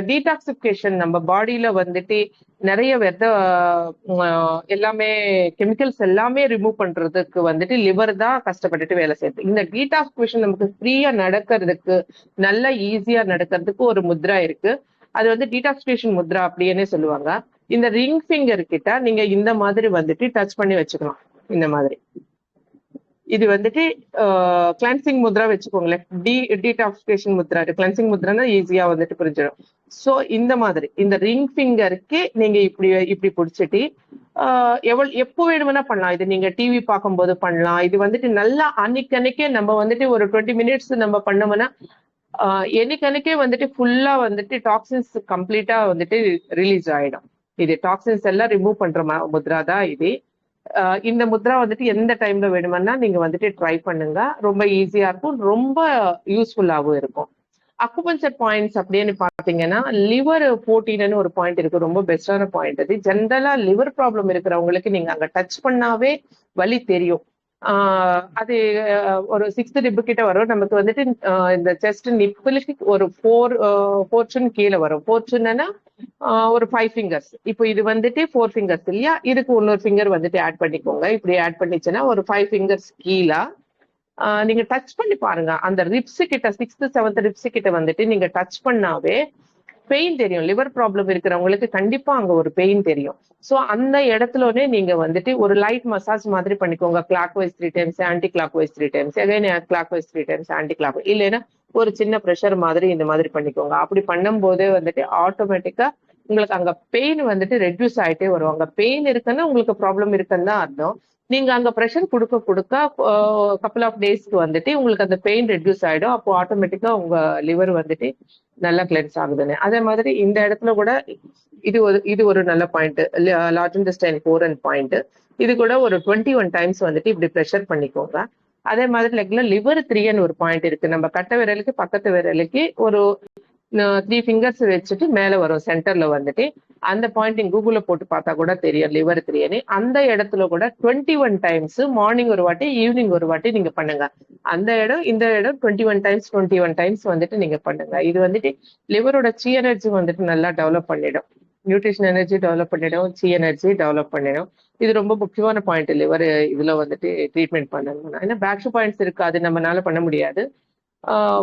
டீடாக்சிபிகேஷன் நம்ம பாடியில வந்துட்டு நிறைய எல்லாமே கெமிக்கல்ஸ் எல்லாமே ரிமூவ் பண்றதுக்கு வந்துட்டு லிவர் தான் கஷ்டப்பட்டுட்டு வேலை செய்யுது. இந்த டீடாக்சிபிகேஷன் நமக்கு ஃப்ரீயா நடக்கிறதுக்கு, நல்லா ஈஸியா நடக்கிறதுக்கு ஒரு முத்ரா இருக்கு. அது வந்து டீடாக்சிபிகேஷன் முத்ரா அப்படின்னு சொல்லுவாங்க. இந்த ரிங் ஃபிங்கர் கிட்ட நீங்க இந்த மாதிரி வந்துட்டு டச் பண்ணி வச்சுக்கலாம். இந்த மாதிரி இது வந்துட்டு கிளென்சிங் முத்ரா வச்சுக்கோங்களேன். டீடாக்சிபிகேஷன் முத்ரா, கிளென்சிங் முத்ரானா ஈஸியா வந்துட்டு புரிஞ்சிடும். சோ இந்த மாதிரி இந்த ரிங் ஃபிங்கருக்கு நீங்க இப்படி இப்படி பிடிச்சிட்டு எப்போ வேணுமென்னா பண்ணலாம். இது நீங்க டிவி பார்க்கும்போது பண்ணலாம். இது வந்துட்டு நல்லா அன்னைக்கே நம்ம வந்துட்டு ஒரு 20 மினிட்ஸ் நம்ம பண்ணோம்னா என்னைக்கே வந்துட்டு ஃபுல்லா வந்துட்டு டாக்ஸின்ஸ் கம்ப்ளீட்டா வந்துட்டு ரிலீஸ் ஆயிடும். இது டாக்ஸின்ஸ் எல்லாம் ரிமூவ் பண்ற முத்ரா தான் இது. இந்த முத்ரா வந்துட்டு எந்த டைம்ல வேணுமென்னா நீங்க வந்துட்டு ட்ரை பண்ணுங்க. ரொம்ப ஈஸியா இருக்கும், ரொம்ப யூஸ்ஃபுல்லாகவும் இருக்கும். அக்குபஞ்சர் பாயிண்ட்ஸ் அப்படின்னு பாத்தீங்கன்னா லிவர் 14 ஒரு பாயிண்ட் இருக்கு. ரொம்ப பெஸ்டான பாயிண்ட் அது. ஜென்ரலா லிவர் ப்ராப்ளம் இருக்கிறவங்களுக்கு நீங்க அங்க டச் பண்ணாவே வலி தெரியும். அது ஒரு 6th ரிப் கிட்ட வரும். நமக்கு வந்துட்டு இந்த செஸ்ட் நிப்பிலுக்கு ஒரு 4 கீழே வரும். 4 ஒரு 5 ஃபிங்கர்ஸ். இப்போ இது வந்துட்டு 4 ஃபிங்கர்ஸ் இல்லையா? இதுக்கு இன்னொரு ஃபிங்கர் வந்துட்டு ஆட் பண்ணிக்கோங்க. இப்படி ஆட் பண்ணிச்சுன்னா ஒரு 5 ஃபிங்கர்ஸ் கீழே நீங்க டச் பண்ணி பாருங்க. அந்த ரிப்ஸ் கிட்ட 6th 7th ரிப்ஸ் கிட்ட வந்துட்டு நீங்க டச் பண்ணாவே பெயின் தெரியும். லிவர் ப்ராப்ளம் இருக்கிறவங்களுக்கு கண்டிப்பா அங்க ஒரு பெயின் தெரியும். சோ அந்த இடத்துலனே நீங்க வந்துட்டு ஒரு லைட் மசாஜ் மாதிரி பண்ணிக்கோங்க. Clock wise 3 times, anti clock wise 3 times, again clock wise 3 times, anti clock. இல்லைன்னா ஒரு சின்ன ப்ரெஷர் மாதிரி இந்த மாதிரி பண்ணிக்கோங்க. அப்படி பண்ணும் போதே வந்துட்டு ஆட்டோமேட்டிக்கா உங்களுக்கு அங்க பெயின் வந்துட்டு ரெடியூஸ் ஆயிட்டே வரும். அங்க பெயின் இருக்குன்னா உங்களுக்கு ப்ராப்ளம் இருக்குன்னு தான் அர்த்தம். நீங்க அங்க ப்ரெஷர் கொடுக்க கப்புள் ஆஃப் டேஸ்க்கு வந்துட்டு உங்களுக்கு அந்த பெயின் ரெடியூஸ் ஆயிடும். அப்போ ஆட்டோமேட்டிக்கா உங்க லிவர் வந்துட்டு நல்லா கிளென்ஸ் ஆகுதுன்னு. அதே மாதிரி இந்த இடத்துல கூட இது ஒரு நல்ல பாயிண்ட். Large intestine 4 point. இது கூட ஒரு 21 டைம்ஸ் வந்துட்டு இப்படி ப்ரெஷர் பண்ணிக்கோங்க. அதே மாதிரி லெக்ல லிவர் 3 ஒரு பாயிண்ட் இருக்கு. நம்ம கட்டை விரலுக்கு பக்கத்து விரலுக்கு ஒரு 3 ஃபிங்கர்ஸ் வச்சுட்டு மேல வரும் சென்டர்ல வந்துட்டு. அந்த பாயிண்ட் கூகுள்ல போட்டு பார்த்தா கூட தெரியும் லிவர் 3. அந்த இடத்துல கூட 21 டைம்ஸ் மார்னிங் ஒரு வாட்டி, ஈவினிங் ஒரு வாட்டி நீங்க பண்ணுங்க. அந்த இடம் இந்த இடம் 21 டைம்ஸ் வந்துட்டு நீங்க பண்ணுங்க. இது வந்துட்டு லிவரோட சி எனர்ஜி வந்துட்டு நல்லா டெவலப் பண்ணிடும். நியூட்ரிஷன் எனர்ஜி டெவலப் பண்ணிடும், சி எனர்ஜி டெவலப் பண்ணிடும். இது ரொம்ப முக்கியமான பாயிண்ட் லிவர் இதுல வந்துட்டு ட்ரீட்மெண்ட் பண்ணணும்னா. ஏன்னா பேக் பாயிண்ட்ஸ் இருக்கு, அது நம்மளால பண்ண முடியாது.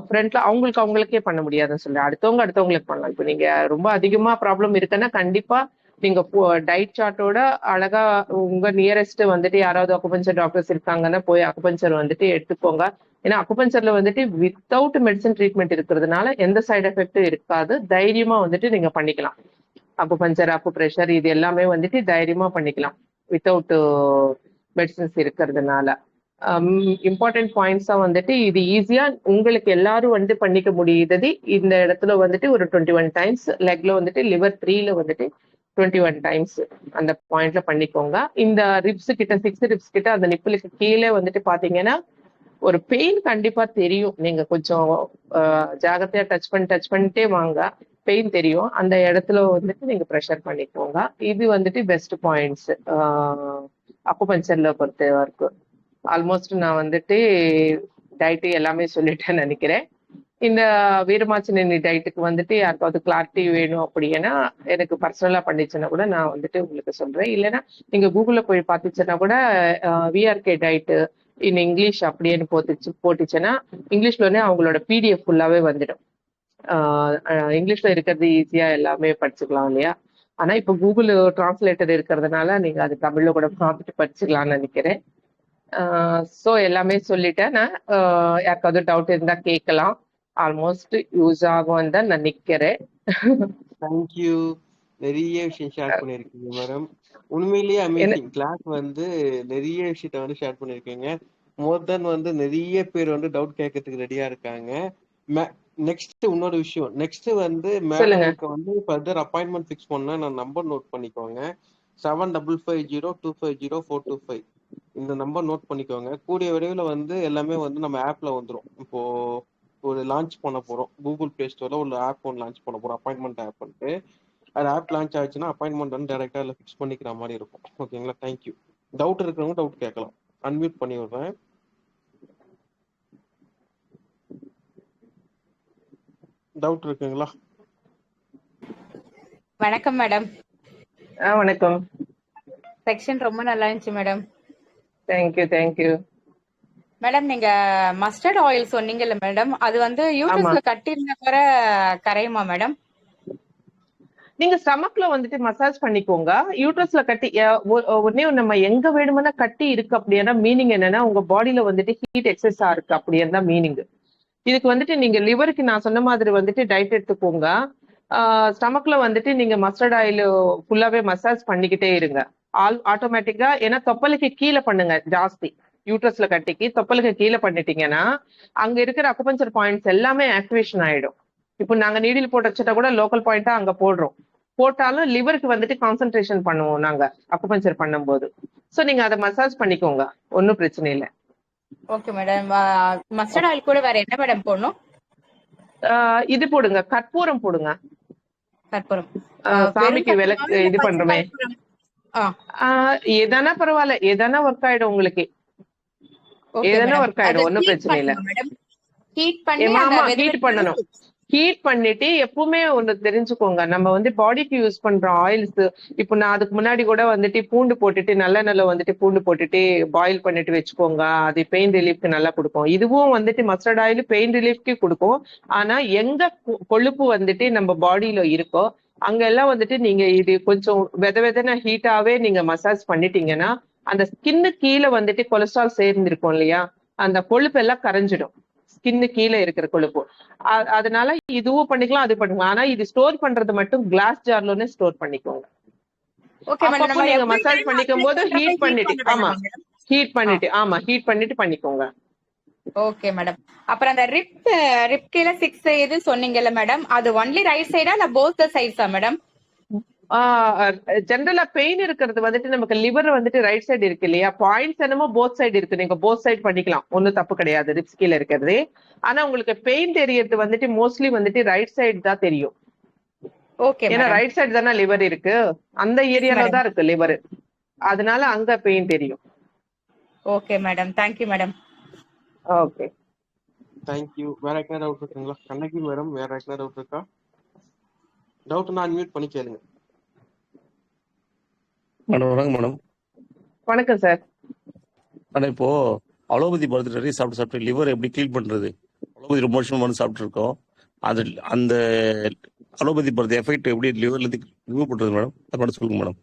ஃப்ரண்ட்ல அவங்களுக்கே பண்ண முடியாதுன்னு சொல்லி அடுத்தவங்களுக்கு பண்ணலாம். இப்போ நீங்க ரொம்ப அதிகமா ப்ராப்ளம் இருக்குன்னா கண்டிப்பா நீங்க டயட் சார்ட்டோட அழகா உங்க நியரஸ்ட் வந்துட்டு யாராவது அக்குபஞ்சர் டாக்டர்ஸ் இருக்காங்கன்னா போய் அக்குபஞ்சர் வந்துட்டு எடுத்துக்கோங்க. ஏன்னா அக்குபஞ்சர்ல வந்துட்டு வித்தவுட் மெடிசன் ட்ரீட்மெண்ட் இருக்கிறதுனால எந்த சைடு எஃபெக்டும் இருக்காது. தைரியமா வந்துட்டு நீங்க பண்ணிக்கலாம். அக்குபஞ்சர், அக்குப்ரெஷர் இது எல்லாமே வந்துட்டு தைரியமா பண்ணிக்கலாம் வித்தவுட் மெடிசன்ஸ் இருக்கிறதுனால. இம்பார்ட்டன்ட் பாயிண்ட்ஸா வந்துட்டு இது ஈஸியா உங்களுக்கு எல்லாரும் வந்து பண்ணிக்க முடியுது. இந்த இடத்துல வந்துட்டு ஒரு 21 டைம்ஸ், லெக்ல வந்துட்டு லிவர் 3ல வந்துட்டு 21 டைம்ஸ் அந்த பாயிண்ட்ல பண்ணிக்கோங்க. இந்த ரிப்ஸ் கிட்ட 6 ரிப்ஸ் கிட்ட அந்த நிப்பிளுக்கு கீழே வந்துட்டு பாத்தீங்கன்னா ஒரு பெயின் கண்டிப்பா தெரியும். நீங்க கொஞ்சம் ஜாகிரதையா டச் பண்ணிட்டே வாங்க. பெயின் தெரியும். அந்த இடத்துல வந்துட்டு நீங்க ப்ரெஷர் பண்ணிக்கோங்க. இது வந்துட்டு பெஸ்ட் பாயிண்ட்ஸ் அக்குபஞ்சர்ல பொறுத்த வரைக்கும். ஆல்மோஸ்ட் நான் வந்துட்டு டயட்டு எல்லாமே சொல்லிட்டேன்னு நினைக்கிறேன். இந்த வீரமாச்சினி டயட்டுக்கு வந்துட்டு யாருக்காவது கிளாரிட்டி வேணும் அப்படின்னா எனக்கு பர்சனலா பண்ணிச்சுன்னா கூட நான் வந்துட்டு உங்களுக்கு சொல்றேன். இல்லைன்னா நீங்க கூகுள்ல போய் பார்த்துச்சுன்னா கூட விஆர்கே டயட்டு இன் இங்கிலீஷ் அப்படின்னு போட்டுச்சுன்னா இங்கிலீஷ்லயே அவங்களோட பிடிஎஃப் ஃபுல்லாவே வந்துடும். இங்கிலீஷ்ல இருக்கிறது ஈஸியா எல்லாமே படிச்சுக்கலாம் இல்லையா? ஆனா இப்ப கூகுள் டிரான்ஸ்லேட்டர் இருக்கிறதுனால நீங்க அது தமிழ்ல கூட பார்த்துட்டு படிச்சுக்கலாம்னு நினைக்கிறேன். ஸோ எல்லாமே சொல்லிட்டேன். நான் யாருக்காவது டவுட் இருந்தா கேட்கலாம். ஆல்மோஸ்ட் யூஸ் ஆகும் தான் நான் நிக்கிறேன். தேங்க்யூ. நிறைய விஷயம் ஷேர் பண்ணிருக்கீங்க மேடம். உண்மையிலேயே அமேசிங் கிளாஸ் வந்து நிறைய விஷயத்த வந்து ஷேர் பண்ணிருக்கீங்க. மோர் தென் வந்து நிறைய பேர் வந்து டவுட் கேட்கறதுக்கு ரெடியா இருக்காங்க. நெக்ஸ்ட் இன்னொரு விஷயம், நெக்ஸ்ட் வந்து மேடமுக்கு வந்து ஃபர்தர் அப்பாயின்மெண்ட் ஃபிக்ஸ் பண்ணா நான் நம்பர் நோட் பண்ணிக்கோங்க. 7550250425 இந்த நம்பர் நோட் பண்ணிக்கோங்க. கூடிய விரைவில் வந்து எல்லாமே வந்து நம்ம ஆப்ல வந்துடும். இப்போ ஒரு லான்ச் பண்ண போறோம், கூகுள் பிளே ஸ்டோர்ல ஒரு ஆப் ஒன்று லான்ச் பண்ண போறோம், அப்பாயின்மெண்ட் ஆப் வந்துட்டு. அது ஆப் லான்ச் ஆச்சுன்னா அப்பாயின்மெண்ட் வந்து டைரக்டா இல்லை ஃபிக்ஸ் பண்ணிக்கிற மாதிரி இருக்கும். ஓகேங்களா? தேங்க்யூ. டவுட் இருக்கிறவங்க டவுட் கேட்கலாம். அன்மியூட் பண்ணி விடுறேன். டவுட் இருக்குங்களா? வணக்கம் மேடம். வணக்கம். செக்ஷன் ரொம்ப நல்லா இருந்துச்சு மேடம். தேங்க்யூ மேடம், நீங்க மஸ்டர்ட் ஆயில் சொன்னீங்கல்ல மேடம், அது வந்து யூட்ரஸ்ல கட்டி இருந்த கூட கரையுமா மேடம்? நீங்க ஸ்டமக்ல வந்துட்டு மசாஜ் பண்ணிக்கோங்க. யூட்ரஸ்ல கட்டி உடனே நம்ம எங்க வேணுமென்னா கட்டி இருக்கு அப்படின்னா மீனிங் என்னன்னா உங்க பாடியில வந்துட்டு ஹீட் எக்ஸஸா இருக்கு அப்படின்னு தான் மீனிங். இதுக்கு வந்துட்டு நீங்க லிவருக்கு நான் சொன்ன மாதிரி வந்துட்டு டயட் எடுத்துக்கோங்க. ஸ்டமக்ல வந்துட்டு நீங்க மஸ்டர்ட் ஆயில் ஃபுல்லாவே மசாஜ் பண்ணிக்கிட்டே இருங்க. ஆட்டோமேட்டிக்கா, ஏன்னா தொப்பலுக்கு கீழே பண்ணுங்க ஜாஸ்தி. யூட்ரஸ்ல கட்டிக்கு தொப்பலுக்கு கீழே பண்ணிட்டீங்கன்னா அங்க இருக்கிற அக்குபஞ்சர் பாயிண்ட்ஸ் எல்லாமே ஆக்டிவேஷன் ஆயிடும். இப்போ நாங்க நீடில் போட்டு வச்சுட்டா கூட லோக்கல் பாயிண்டா அங்க போடுறோம். போட்டாலும் லிவருக்கு வந்துட்டு கான்சென்ட்ரேஷன் பண்ணுவோம் நாங்க அக்குபஞ்சர் பண்ணும்போது. சோ நீங்க அதை மசாஜ் பண்ணிக்கோங்க, ஒன்னும் பிரச்சனை இல்லை. Okay madam. மஸ்டர்ட் ஆயில் கூட வேற என்ன மேடம் போடணும்? இது போடுங்க, கற்பூரம் போடுங்க. கற்பூரம் சாமிக்கு விளக்கு இது பண்றோமே. எதானா பரவாயில்ல, எதானா ஒர்க் ஆயிடும் உங்களுக்கு. எதானா ஒர்க் ஆயிடும், ஒன்னும் பிரச்சனை இல்லை. ஹீட் பண்ணணும். ஹீட் பண்ணிட்டு எப்பவுமே ஒண்ணு தெரிஞ்சுக்கோங்க, நம்ம வந்து பாடிக்கு யூஸ் பண்ற ஆயில்ஸ். இப்போ நான் அதுக்கு முன்னாடி கூட வந்துட்டு பூண்டு போட்டுட்டு நல்லெண்ணெய்ல வந்துட்டு பூண்டு போட்டுட்டு பாயில் பண்ணிட்டு வச்சுக்கோங்க. அது பெயின் ரிலீஃப்க்கு நல்லா கொடுக்கும். இதுவும் வந்துட்டு மஸ்டர்ட் ஆயில் பெயின் ரிலீஃப்க்கு கொடுக்கும். ஆனா எங்க கொழுப்பு வந்துட்டு நம்ம பாடியில இருக்கோ அங்க எல்லாம் வந்துட்டு நீங்க இது கொஞ்சம் வெதன ஹீட்டாவே நீங்க மசாஜ் பண்ணிட்டீங்கன்னா அந்த ஸ்கின்னு கீழே வந்துட்டு கொலஸ்ட்ரால் சேர்ந்திருக்கும் இல்லையா, அந்த கொழுப்பு எல்லாம் கரைஞ்சிடும். ஸ்கின்னு கீழே இருக்கிற கொழுப்பு. அதனால இதுவும் பண்ணிக்கலாம், அது பண்ணிக்கலாம். ஆனா இது ஸ்டோர் பண்றது மட்டும் கிளாஸ் ஜார்ல ஸ்டோர் பண்ணிக்கோங்க. அப்பப்போ நீங்க மசாஜ் பண்ணிக்கும் போது ஹீட் பண்ணிட்டு ஹீட் பண்ணிட்டு பண்ணிக்கோங்க. Okay madam. அப்புறம் அந்த ரிப் கீழ 6 இது சொன்னீங்கல்ல மேடம், அது ஒன்லி ரைட் சைடா இல்ல போத் சைட்ஸா மேடம்? ஜென்ரலா பெயின் இருக்கிறது வந்துட்டு நமக்கு லிவர் வந்துட்டு ரைட் சைடு இருக்கு இல்லையா, பாயிண்ட்ஸ் என்னமோ போத் சைடு இருக்கு. நீங்க போத் சைடு பண்ணிக்கலாம், ஒன்னும் தப்பு கிடையாது ரிப்ஸ் கீழ இருக்கிறது. ஆனா உங்களுக்கு பெயின் தெரியறது வந்துட்டு மோஸ்ட்லி வந்துட்டு ரைட் சைடு தான் தெரியும். ஏன்னா ரைட் சைடு தானே லிவர் இருக்கு, அந்த ஏரியால தான் இருக்கு லிவர், அதனால அங்க பெயின் தெரியும். Okay madam, thank you madam. Okay thank you. வேற என்ன டவுட் இருக்குங்களா? கண்ணகி மேடம், வேற என்ன டவுட் இருக்கா? டவுட்னா அன்மியூட் பண்ணி கேளுங்க. மேடம் வணக்கம் மேடம். வணக்கம் சார். ஆனால் இப்போ அலோபதி மருந்து நிறைய சாப்பிட்டு லிவர் எப்படி கிளீன் பண்றது? அலோபதி ரொம்ப வருஷம் மருந்து சாப்பிட்டு இருக்கோம். அது அந்த அலோபதி மருந்து எஃபெக்ட் எப்படி லிவர்ல இருந்து ரிமூவ் பண்றது மேடம்? அது மட்டும் சொல்லுங்க மேடம்.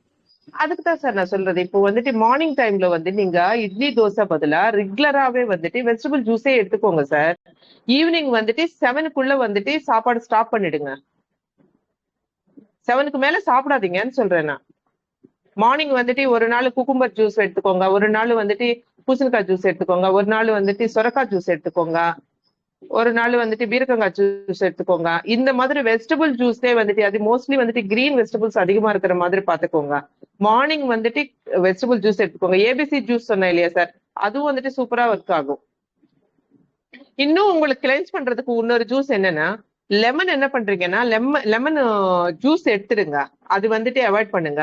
அதுக்கு தான் சார் நான் சொல்றது. இப்போ வந்துட்டு மார்னிங் டைம்ல வந்து நீங்க இட்லி தோசை பதிலா ரெகுலராவே வந்துட்டு வெஜிடபிள் ஜூஸே எடுத்துக்கோங்க சார். ஈவினிங் வந்துட்டு 7க்குள்ள வந்துட்டு சாப்பாடு ஸ்டாப் பண்ணிடுங்க. 7க்கு மேல சாப்பிடாதீங்கன்னு சொல்றேன் நான். மார்னிங் வந்துட்டு ஒரு நாள் குக்கும்பர் ஜூஸ் எடுத்துக்கோங்க, ஒரு நாள் வந்துட்டு பூசணிக்காய் ஜூஸ் எடுத்துக்கோங்க, ஒரு நாள் வந்துட்டு சொரக்காய் ஜூஸ் எடுத்துக்கோங்க, ஒரு நாள் வந்துட்டு பீரக்கங்காய் ஜூஸ் எடுத்துக்கோங்க. இந்த மாதிரி வெஜிடபிள் ஜூஸே வந்துட்டு அது மோஸ்ட்லி வந்துட்டு கிரீன் வெஜிடபிள்ஸ் அதிகமா இருக்கிற மாதிரி பாத்துக்கோங்க. மார்னிங் வந்துட்டு வெஜிடபிள் ஜூஸ் எடுத்துக்கோங்க. ஏபிசி ஜூஸ் சொன்னேன் இல்லையா சார், அதுவும் வந்துட்டு சூப்பரா ஒர்க் ஆகும். இன்னும் உங்களுக்கு கிளென்ஸ் பண்றதுக்கு இன்னொரு ஜூஸ் என்னன்னா, லெமன் என்ன பண்றீங்கன்னா லெமன் ஜூஸ் எடுத்துடுங்க. அது வந்துட்டு அவாய்ட் பண்ணுங்க.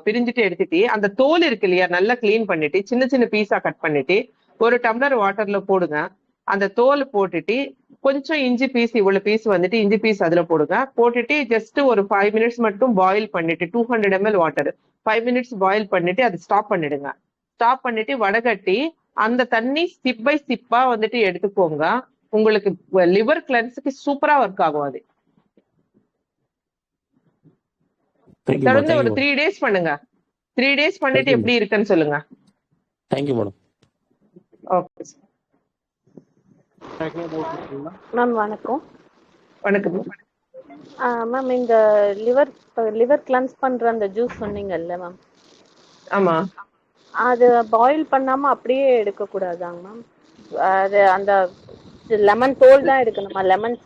பிரிஞ்சுட்டு எடுத்துட்டு அந்த தோல் இருக்கு இல்லையா, நல்லா கிளீன் பண்ணிட்டு சின்ன சின்ன பீஸா கட் பண்ணிட்டு ஒரு டம்ளர் வாட்டர்ல போடுங்க. அந்த தோல் போட்டுட்டு கொஞ்சம் இஞ்சி பீஸ், இவ்வளவு பீஸ் வந்துட்டு இஞ்சி பீஸ் அதுல போடுங்க. போட்டுட்டு ஜஸ்ட் ஒரு 5 மினிட்ஸ் மட்டும் பாயில் பண்ணிட்டு 200 ml வாட்டர் 5 மினிட்ஸ் பாயில் பண்ணிட்டு அது ஸ்டாப் பண்ணிடுங்க. ஸ்டாப் பண்ணிட்டு வடகட்டி அந்த தண்ணி சிப் பை சிப்பா வந்துட்டு எடுத்துக்கோங்க. உங்களுக்கு லிவர் கிளென்ஸுக்கு சூப்பரா ஒர்க் ஆகும். அது தேங்க்யூ மேடம். தொடர்ந்து ஒரு தேங்க்யூ 3 days பண்ணுங்க. 3 days பண்ணிட்டு தேங்க்யூ எப்படி இருக்குன்னு சொல்லுங்க. Thank you madam. ஓகே டெக்னோ டவுட் இருக்குங்களா? மேம் வணக்கம். வணக்கம். மேம் இந்த லிவர் கிளென்ஸ் பண்ற அந்த ஜூஸ் சொன்னீங்கல்ல மேம், ஆமா, அது பாயில் பண்ணாம அப்படியே எடுக்க கூடாதாங்க மேம்? அது அந்த லெமன் தோல் தான் எடுக்கணுமா? லெமன்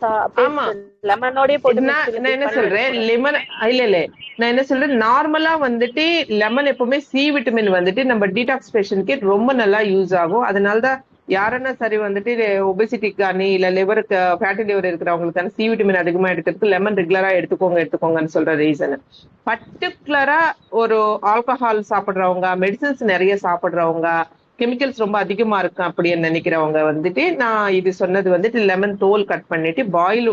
ஆமா. லெமனோடய போட்டு நான் என்ன சொல்றேன், லெமன் இல்ல நான் என்ன சொல்றேன், நார்மலா வந்துட்டு லெமன் எப்பவுமே சி விட்டமின் வந்துட்டு நம்ம டீடாக்ஸ் பேஷண்ட்க்கு ரொம்ப நல்லா யூஸ் ஆகும். அதனாலதான் யாருன்னா சரி வந்துட்டு ஒபெசிட்டிக்கானி இல்ல லிவருக்கு ஃபேட்டி லிவர் இருக்கிறவங்களுக்கான சி விட்டமின் அதிகமா எடுக்கிறதுக்கு லெமன் ரெகுலரா எடுத்துக்கோங்கன்னு சொல்ற ரீசன். பர்டிகுலரா ஒரு ஆல்கஹால் சாப்பிடுறவங்க, மெடிசன்ஸ் நிறைய சாப்பிடுறவங்க, கெமிக்கல்ஸ் ரொம்ப அதிகமா இருக்கு அப்படின்னு நினைக்கிறவங்க வந்துட்டு நான் இது சொன்னது வந்துட்டு லெமன் தோல் கட் பண்ணிட்டு பாயில்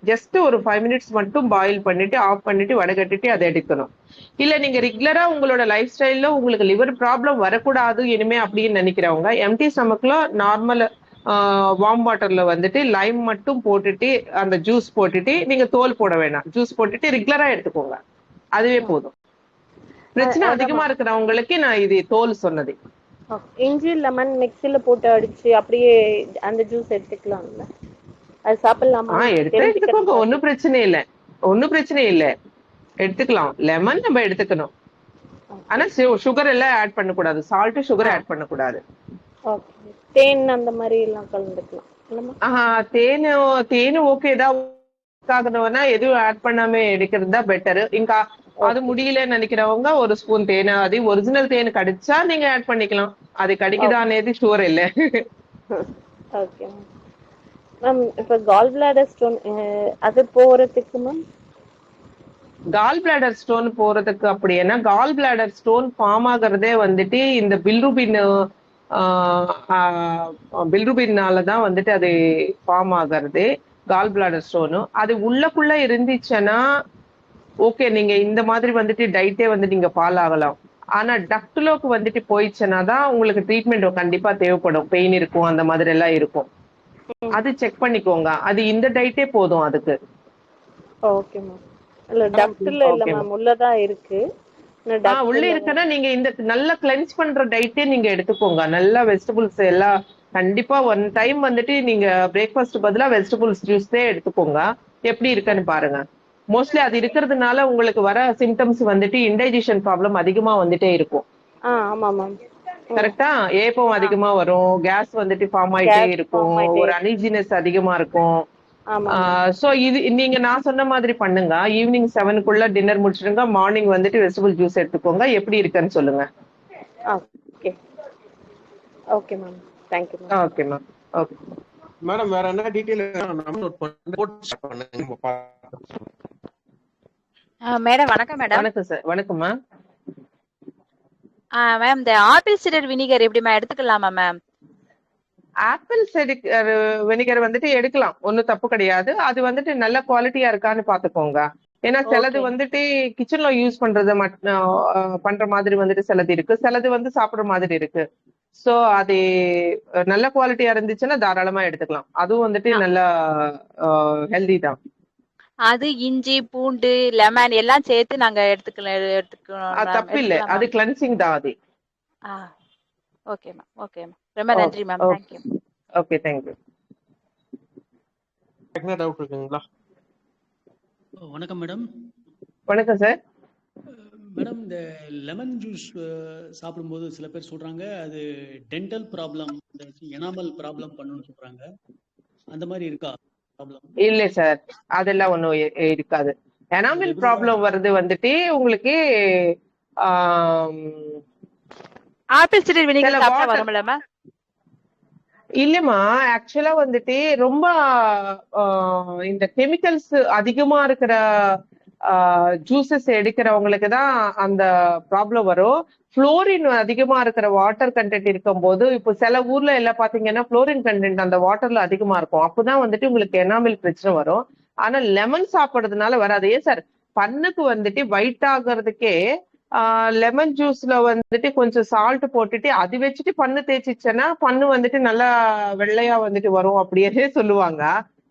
ஜஸ்ட் ஒரு 5 மினிட்ஸ் மட்டும் பாயில் பண்ணிட்டு ஆஃப் பண்ணிட்டு வடகட்டிட்டு அதை எடுக்கணும். இல்ல நீங்க ரெகுலரா உங்களோட லைஃப் ஸ்டைல்ல உங்களுக்கு லிவர் ப்ராப்ளம் வரக்கூடாது இனிமே அப்படின்னு நினைக்கிறவங்க எம்டி ஸ்டமக்ல நார்மல் வார்ம் வாட்டர்ல வந்துட்டு லைம் மட்டும் போட்டுட்டு அந்த ஜூஸ் போட்டுட்டு நீங்க தோல் போட வேணாம், ஜூஸ் போட்டுட்டு ரெகுலரா எடுத்துக்கோங்க, அதுவே போதும். பிரச்சனை அதிகமா இருக்கிறவங்களுக்கு நான் இது தோல் சொன்னது. இஞ்சி லெமன் மிக்ஸில போட்டு அடிச்சு அப்படியே அந்த ஜூஸ் எடுத்துக்கலாம்ல? அது சாப்பிடலாமா? எடுத்துக்கோங்க, ஒன்னும் பிரச்சனை இல்ல, எடுத்துக்கலாம். லெமன் நம்ம எடுத்துக்கணும், ஆனா சுகர் எல்லாம் ஆட் பண்ணக்கூடாது, சால்ட் சுகர் ஆட் பண்ணக்கூடாது. தேன் அந்த மாதிரி எல்லாம் கலந்துக்கலாம். தேனு ஓகே தான். ஆகணும்னா எதுவும் ஆட் பண்ணாம எடுக்கிறது தான் பெட்டர். இங்க அது முடியலன்னு நினைக்கிறவங்க ஒரு ஸ்பூன் தேனை, அது ஒரிஜினல் தேன் கடிச்சா நீங்க ஆட் பண்ணிக்கலாம். அது கடிக்குதானேது ஷூர் இல்ல. Okay ma'am. இப்ப கால் பிளாடர் ஸ்டோன் அது போறதுக்கு மேம், கால் பிளாடர் ஸ்டோன் போறதுக்கு அப்படின்னா கால் பிளாடர் ஸ்டோன் ஃபார்ம் ஆகுறதே வந்துட்டு இந்த பில்ருபின்னாலதான் வந்துட்டு அது ஃபார்ம் ஆகுறது. கால் பிளாடர் ஸ்டோனு அது உள்ளக்குள்ள இருந்துச்சுன்னா ஓகே, நீங்க இந்த மாதிரி வந்துட்டு டைட்டே வந்து நீங்க ஃபாலோ ஆகலாம். ஆனா டக்டுலோக்கு வந்துட்டு போயிடுச்சுன்னா தான் உங்களுக்கு ட்ரீட்மெண்ட் கண்டிப்பா தேவைப்படும். பெயின் இருக்கும், அந்த மாதிரி எல்லாம் இருக்கும். அது செக் பண்ணிக்கோங்க. அது இந்த டைட்டே போதும் அதுக்கு. Okay ma'am. இல்ல டக்டுல இல்ல மேம், உள்ளதா இருக்கு. உள்ள இருக்குன்னா நீங்க இந்த நல்லா கிளென்ஸ் பண்ற டைட்டே நீங்க எடுத்துக்கோங்க. நல்லா வெஜிடபிள்ஸ் எல்லாம் கண்டிப்பா ஒன் டைம் வந்துட்டு நீங்க பிரேக்ஃபாஸ்ட் பதிலா வெஜிடபிள்ஸ் ஜூஸே எடுத்துக்கோங்க. எப்படி இருக்குன்னு பாருங்க. மோஸ்ட்லி அது இருக்கிறதுனால உங்களுக்கு வர சிம்டம்ஸ் வந்துட்டு இன்டைஜஷன் ப்ராப்ளம் அதிகமா வந்துட்டே இருக்கும். ஆமா மேம், கரெக்டா? ஏப்பம் அதிகமா வரும், கேஸ் வந்துட்டு ஃபார்ம் ஆயிட்டே இருக்கும், ஒரு அன்ஈசினஸ் அதிகமா இருக்கும். சோ இது நீங்க நான் சொன்ன மாதிரி பண்ணுங்க. ஈவினிங் 7க்குள்ள டின்னர் முடிச்சிடுங்க. மார்னிங் வந்துட்டு வெஜிடபிள் ஜூஸ் எடுத்துக்கோங்க. எப்படி இருக்குன்னு சொல்லுங்க. Okay okay ma'am, thank you ma'am. Okay ma'am. Okay madam, வேற என்ன டீடைல் மேடம் வணக்கம் மேடம். வணக்கம் சார். வணக்கம்மா மேம். இந்த ஆப்பிள் சிடர் வினிகர் எப்படிமா எடுத்துக்கலாமா மேம்? ஆப்பிள் சிடர் வினிகர் வந்துட்டு எடுக்கலாம், ஒன்னும் தப்பு கிடையாது. அது வந்துட்டு நல்ல குவாலிட்டியா இருக்கான்னு பாத்துக்கோங்க. ஏன்னா சிலது வந்துட்டு கிச்சன்ல யூஸ் பண்றது பண்ற மாதிரி வந்துட்டு சிலது இருக்கு, சிலது வந்து சாப்பிடுற மாதிரி இருக்கு. சோ அது நல்ல குவாலிட்டியா இருந்துச்சுன்னா தாராளமா எடுத்துக்கலாம். அதுவும் வந்துட்டு நல்லா ஹெல்தி தான். அது இஞ்சி பூண்டு லெமன் எல்லாம் சேர்த்து நாங்க எடுத்துக்கணும். தப்பு இல்ல, அது கிளென்சிங் தான் அது. Okay ma'am. ஓகே மேம், ரொம்ப நன்றி ma'am. Thank you. Okay, thank you. என்ன டவுட் இருக்குங்களா? வணக்கம் மேடம். வணக்கம் சார். மேடம், மேடம் இந்த லெமன் ஜூஸ் சாப்பிடும்போது சில பேர் சொல்றாங்க அது டென்டல் ப்ராப்ளம், எனாமல் ப்ராப்ளம் பண்ணுன்னு சொல்றாங்க. அந்த மாதிரி இருக்கா ப்ராப்ளம்? இல்ல சார், அதெல்லாம் ஒண்ணும் இருக்காது. எனாமல் ரெகுலரா ப்ராப்ளம் வருது வந்துட்டு உங்களுக்கு ஆப்பிள் சிடர் சில வினிகர் சாப்பிட்டா வாட்டர் வரும்லமா? இல்லம்மா, ஆக்சுவலா வந்துட்டு ரொம்ப இந்த கெமிக்கல்ஸ் அதிகமா இருக்கிற ஜூசஸ் எடுக்கிறவங்களுக்கு தான் அந்த ப்ராப்ளம் வரும். புளோரின் அதிகமா இருக்கிற வாட்டர் கண்டென்ட் இருக்கும் போது, இப்போ சில ஊர்ல எல்லாம் பாத்தீங்கன்னா புளோரின் கண்டென்ட் அந்த வாட்டர்ல அதிகமா இருக்கும். அப்பதான் வந்துட்டு உங்களுக்கு எனாமல் பிரச்சனை வரும். ஆனா லெமன் சாப்பிடுறதுனால வராது. ஏன் சார், பன்னுக்கு வந்துட்டு ஒயிட் ஆகுறதுக்கே லெமன் ஜூஸ்ல வந்துட்டு கொஞ்சம் சால்ட் போட்டுட்டு அது வச்சுட்டு பன்னு தேய்ச்சிச்சேன்னா பன்னு வந்துட்டு நல்லா வெள்ளையா வந்துட்டு வரும் அப்படியே சொல்லுவாங்க.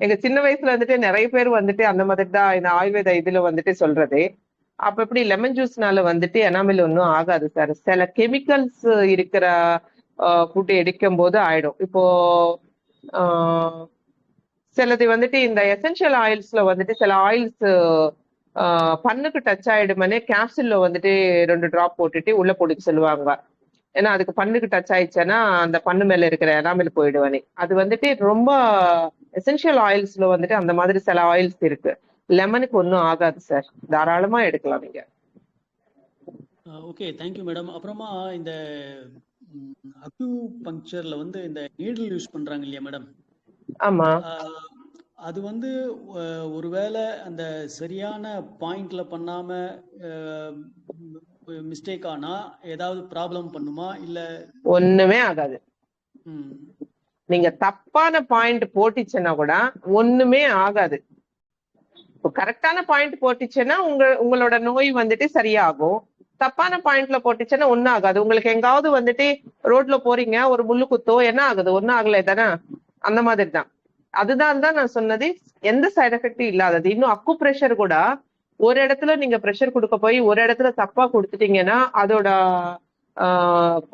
எங்க சின்ன வயசுல வந்துட்டு நிறைய பேர் வந்துட்டு அந்த மாதிரி தான் இந்த ஆயுர்வேத இதுல வந்துட்டு சொல்றது. அப்ப எப்படி லெமன் ஜூஸ்னால வந்துட்டு எனாமல் ஒன்றும் ஆகாது சார். சில கெமிக்கல்ஸ் இருக்கிற ஃபுட் எடுக்கும் போது ஆயிடும். இப்போ சிலது வந்துட்டு இந்த எசென்ஷியல் ஆயில்ஸ்ல வந்துட்டு சில ஆயில்ஸ் பன்னுக்கு டச் ஆயிடுமே கேப்சூல்ல வந்துட்டு 2 டிராப் போட்டுட்டு உள்ள போட்டுக்க சொல்லுவாங்க. ஏன்னா அதுக்கு பன்னுக்கு டச் ஆயிடுச்சுன்னா அந்த பன்னு மேல இருக்கிற எனாமல் போயிடுவானே. அது வந்துட்டு ரொம்ப எசென்ஷியல் ஆயில்ஸ்ல வந்துட்டு அந்த மாதிரி சில ஆயில்ஸ் இருக்கு. லெமனுக்கு ஒன்றும் ஆகாது சார், தாராளமா எடுக்கலாம் நீங்க. Okay, thank you madam. அப்புறமா இந்த அக்யூ பங்க்சர்ல வந்து இந்த நீடில் யூஸ் பண்றாங்க இல்லையா மேடம்? ஆமா, அது வந்து ஒருவேளை அந்த சரியான பாயிண்ட்ல பண்ணாம மிஸ்டேக் ஆனா ஏதாவது ப்ராப்ளம் பண்ணுமா இல்ல? ஒண்ணுமே ஆகாது. ம், நீங்க தப்பான பாயிண்ட் போட்டுச்சுன்னா கூட ஒண்ணுமே ஆகாது. இப்போ கரெக்டான பாயிண்ட் போட்டுச்சுன்னா உங்களோட நோய் வந்துட்டு சரியாகும். தப்பான பாயிண்ட்ல போட்டுச்சுன்னா ஒன்னும் ஆகாது. உங்களுக்கு எங்காவது வந்துட்டு ரோட்ல போறீங்க, ஒரு முள்ளு குத்தோ, என்ன ஆகுது? ஒன்னும் ஆகல தானே. அந்த மாதிரி தான். அதுதான் நான் சொன்னது, எந்த சைடு எஃபெக்டும் இல்லாதது. இன்னும் அக்கு பிரஷர் கூட ஒரு இடத்துல நீங்க பிரஷர் கொடுக்க போய் ஒரு இடத்துல தப்பா கொடுத்துட்டீங்கன்னா அதோட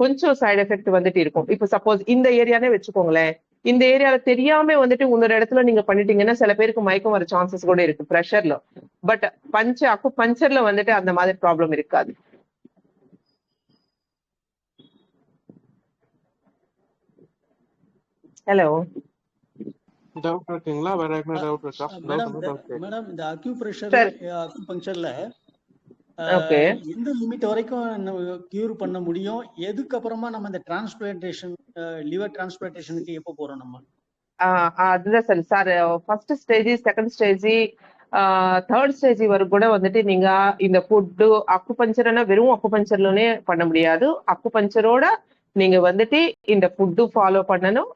கொஞ்சம் சைடு எஃபெக்ட் வந்துட்டு இருக்கும். இப்ப சப்போஸ் இந்த ஏரியானே வச்சுக்கோங்களேன், இந்த ஏரியால தெரியாம வந்துட்டு இன்னொரு இடத்துல நீங்க பண்ணிட்டீங்கன்னா சில பேருக்கு மயக்கம் வர சான்சஸ் கூட இருக்கு பிரஷர்ல. பட் அக்கு பஞ்சர்ல வந்துட்டு அந்த மாதிரி ப்ராப்ளம் இருக்காது. ஹலோ, டவுட் இருக்குங்களா? வேற என்ன டவுட் இருக்கா? மேடம் இந்த அக்யூ பங்க்சர்ல ஓகே, எந்த லிமிட் வரைக்கும் கியூர் பண்ண முடியும்? எதுக்கு அப்புறமா நம்ம இந்த டிரான்ஸ்பிளான்டேஷன், லிவர் டிரான்ஸ்பிளான்டேஷனுக்கு எப்போ போறோம் நம்ம? அதுதான் sir. Sir first stage, second stage, third stage வரை கூட வந்துட்டு நீங்க இந்த ஃபுட்டு அக்குபஞ்சர்னா வெறும் அக்குபஞ்சர்லனே பண்ண முடியாது. அக்குபஞ்சரோட நீங்க வந்துட்டு இந்த ஃபுட்டு ஃபாலோ பண்ணணும்,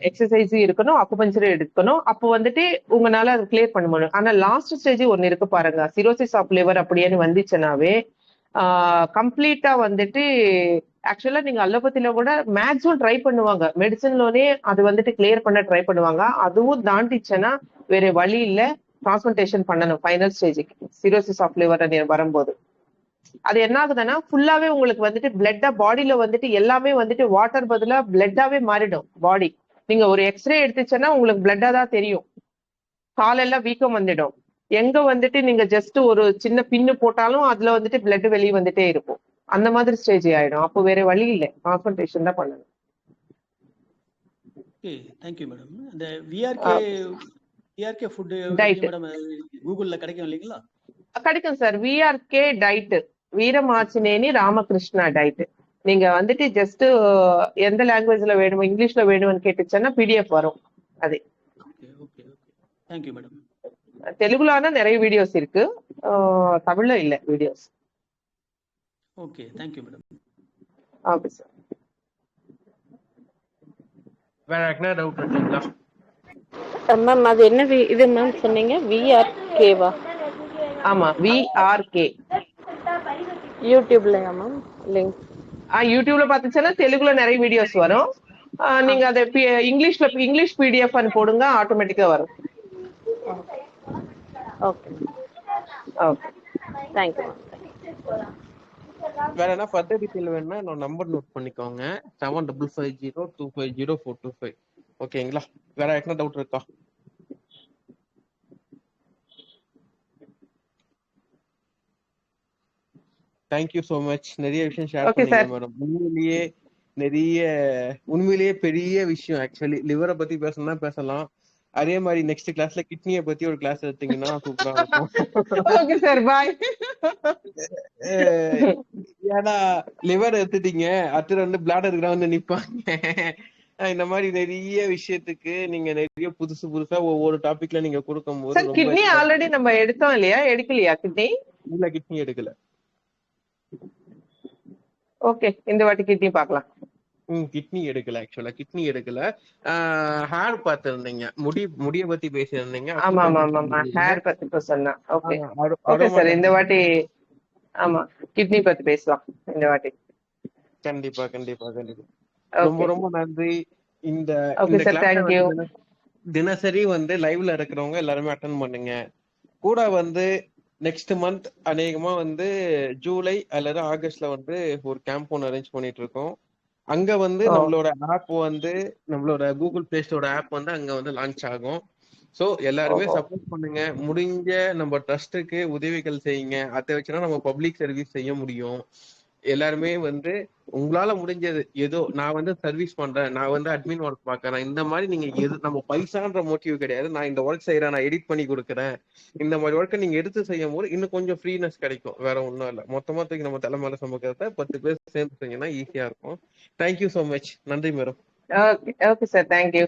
எக்ஸசைஸ் இருக்கணும், அக்குபஞ்சரும் எடுக்கணும். அப்போ வந்துட்டு உங்களால அதை கிளியர் பண்ண முடியும். ஆனா லாஸ்ட் ஸ்டேஜ் ஒன்னு இருக்கு பாருங்க, சிரோசிஸ் ஆஃப் லிவர் அப்படின்னு வந்துச்சுனாவே கம்ப்ளீட்டா வந்துட்டு ஆக்சுவலா நீங்க அலோபதியில கூட மேக்ஸிமம் ட்ரை பண்ணுவாங்க, மெடிசன்லோனே அது வந்துட்டு கிளியர் பண்ண ட்ரை பண்ணுவாங்க. அதுவும் தாண்டிச்சுன்னா வேற வழி இல்ல, டிரான்ஸ்பிளான்டேஷன் பண்ணணும் ஃபைனல் ஸ்டேஜுக்கு சிரோசிஸ் ஆஃப் லிவர் வரும்போது. அது என்ன ஆகுதுன்னா ஃபுல்லாவே உங்களுக்கு வந்துட்டு பிளட்டா பாடியில வந்துட்டு எல்லாமே வந்துட்டு வாட்டர் பதிலா பிளட்டாவே மாறிடும் பாடி. நீங்க ஒரு எக்ஸ்ரே எடுத்துச்சுன்னா உங்களுக்கு பிளட்டா தான் தெரியும். காலெல்லாம் வீக்கம் வந்துடும். எங்க வந்துட்டு நீங்க ஜஸ்ட் ஒரு சின்ன பின்னு போட்டாலும் அதுல வந்துட்டு பிளட் வெளியே வந்துட்டே இருக்கும். அந்த மாதிரி ஸ்டேஜ் ஆயிடும். அப்போ வேற வழி இல்லை, கான்சன்ட்ரேஷன் தான் பண்ணணும். Okay, thank you madam. இந்த விஆர்கே ஃபுட் டைட் மேடம் கூகுள்ல கிடைக்கும் இல்லைங்களா? கிடைக்கும் சார். VRK diet, Veeramachaneni Ramakrishna diet. நீங்க வந்துட்டு ஜஸ்ட் எந்த லாங்குவேஜ்ல வேணுமோ, இங்கிலீஷ்ல வேணும்னு கேட்டுச்சுன்னா பிடிஎஃப் வரும். அது okay okay okay, thank you madam. தெலுங்குலான நிறைய வீடியோஸ் இருக்கு, தமிழ்ல இல்ல videos. Okay, thank you madam. Okay sir. வேற என்ன டவுட் இருக்குங்களா? மேம் அது என்ன இது மேம் சொன்னீங்க? விஆர்கேவா? ஆமா, விஆர்கே. யூடியூப்லயா ma'am link? யூடியூப்ல பாத்துச்சுன்னா தெலுங்குல நிறைய வீடியோஸ் வரும். நீங்க அதை இங்கிலீஷ் பிடிஎஃப் போடுங்க, ஆட்டோமேட்டிக்கா வரும். Okay okay, thank you ma'am. வேற என்ன ஃபர்தர் டீடைல் வேணும்னா என்னோட நம்பர் நோட் பண்ணிக்கோங்க, 7502504225. ஓகேங்களா? வேற என்ன டவுட் இருக்கா? Thank you so much. நிறைய விஷயம் ஷேர் ஓகே பண்ணீங்க சார். மேடம். உண்மையிலேயே பெரிய விஷயம். ஆக்சுவலி லிவரை பத்தி பேசணும்னா பேசலாம். அதே மாதிரி நெக்ஸ்ட் கிளாஸ்ல கிட்னியை பத்தி ஒரு கிளாஸ் எடுத்தீங்கன்னா சூப்பரா இருக்கும். ஓகே சார், பாய். ஏன்னா லிவர் எடுத்துட்டீங்க, அடுத்து வந்து பிளாடர் கிட்ட வந்து நிப்பாங்க. இந்த மாதிரி நிறைய விஷயத்துக்கு நீங்க நிறைய புதுசா ஒவ்வொரு டாபிக்ல நீங்க கொடுக்கும் போது சார், ரொம்ப கிட்னி ஆல்ரெடி நம்ம எடுத்தோம் இல்லையா? எடுக்கலையா கிட்னி? இல்ல, கிட்னி எடுக்கல. ஓகே, இந்த வாட்டி கிட்னி பார்க்கலாம். கிட்னி எடுக்கல. ஆக்சுவலா கிட்னி எடுக்கல. ஹேர் பார்த்திருந்தீங்க, முடிய பத்தி பேசியிருந்தீங்க. ஆமா ஆமா ஆமா ஆமா, ஹேர் பத்தி இப்ப சொன்னா. ஓகே ஓகே அரோமா சார், இந்த வாட்டி ஆமா கிட்னி பத்தி பேசலாம் இந்த வாட்டி. கண்டிப்பா கண்டிப்பா கண்டிப்பா. ரொம்ப ஓகே ரொம்ப நன்றி. இந்த ஓகே இந்த சார், கிளாஸை தேங்க்யூ. வந்து தினசரி வந்து லைவ்ல இருக்கிறவங்க எல்லாருமே அட்டன் பண்ணுங்க. கூட வந்து நெக்ஸ்ட் மந்த் அநேகமா வந்து ஜூலை அல்லது ஆகஸ்ட்ல வந்து ஒரு கேம்ப் ஒன்று அரேஞ்ச் பண்ணிட்டு இருக்கோம். அங்க வந்து ஓ நம்மளோட ஆப் வந்து நம்மளோட கூகுள் பிளே ஸ்டோர் ஆப் வந்து அங்க வந்து லான்ச் ஆகும். ஸோ எல்லாருமே ஓஹோ சப்போர்ட் பண்ணுங்க. முடிஞ்ச நம்ம ட்ரஸ்ட்டுக்கு உதவிகள் செய்யுங்க. அதை வச்சுனா நம்ம பப்ளிக் சர்வீஸ் செய்ய முடியும். எல்லாருமே வந்து உங்களால முடிஞ்சது ஏதோ, நான் வந்து சர்வீஸ் பண்றேன், நான் வந்து அட்மின் ஒர்க் பாக்குறேன், இந்த மாதிரி நீங்க எது, நம்ம பைசான்ற மோட்டிவ் கிடையாது. நான் இந்த ஒர்க் செய்யறேன், நான் எடிட் பண்ணி கொடுக்குறேன், இந்த மாதிரி ஒர்க்கை நீங்க எடுத்து செய்யும் போது இன்னும் கொஞ்சம் ஃப்ரீனஸ் கிடைக்கும். வேற ஒன்றும் இல்லை. மொத்தமொத்தக்கு நம்ம தலை மேல சமைக்கிறத 10 பேர் சேர்ந்து செஞ்சீங்கன்னா ஈஸியா இருக்கும். Thank you so much. நன்றி madam. Okay okay sir, thank you.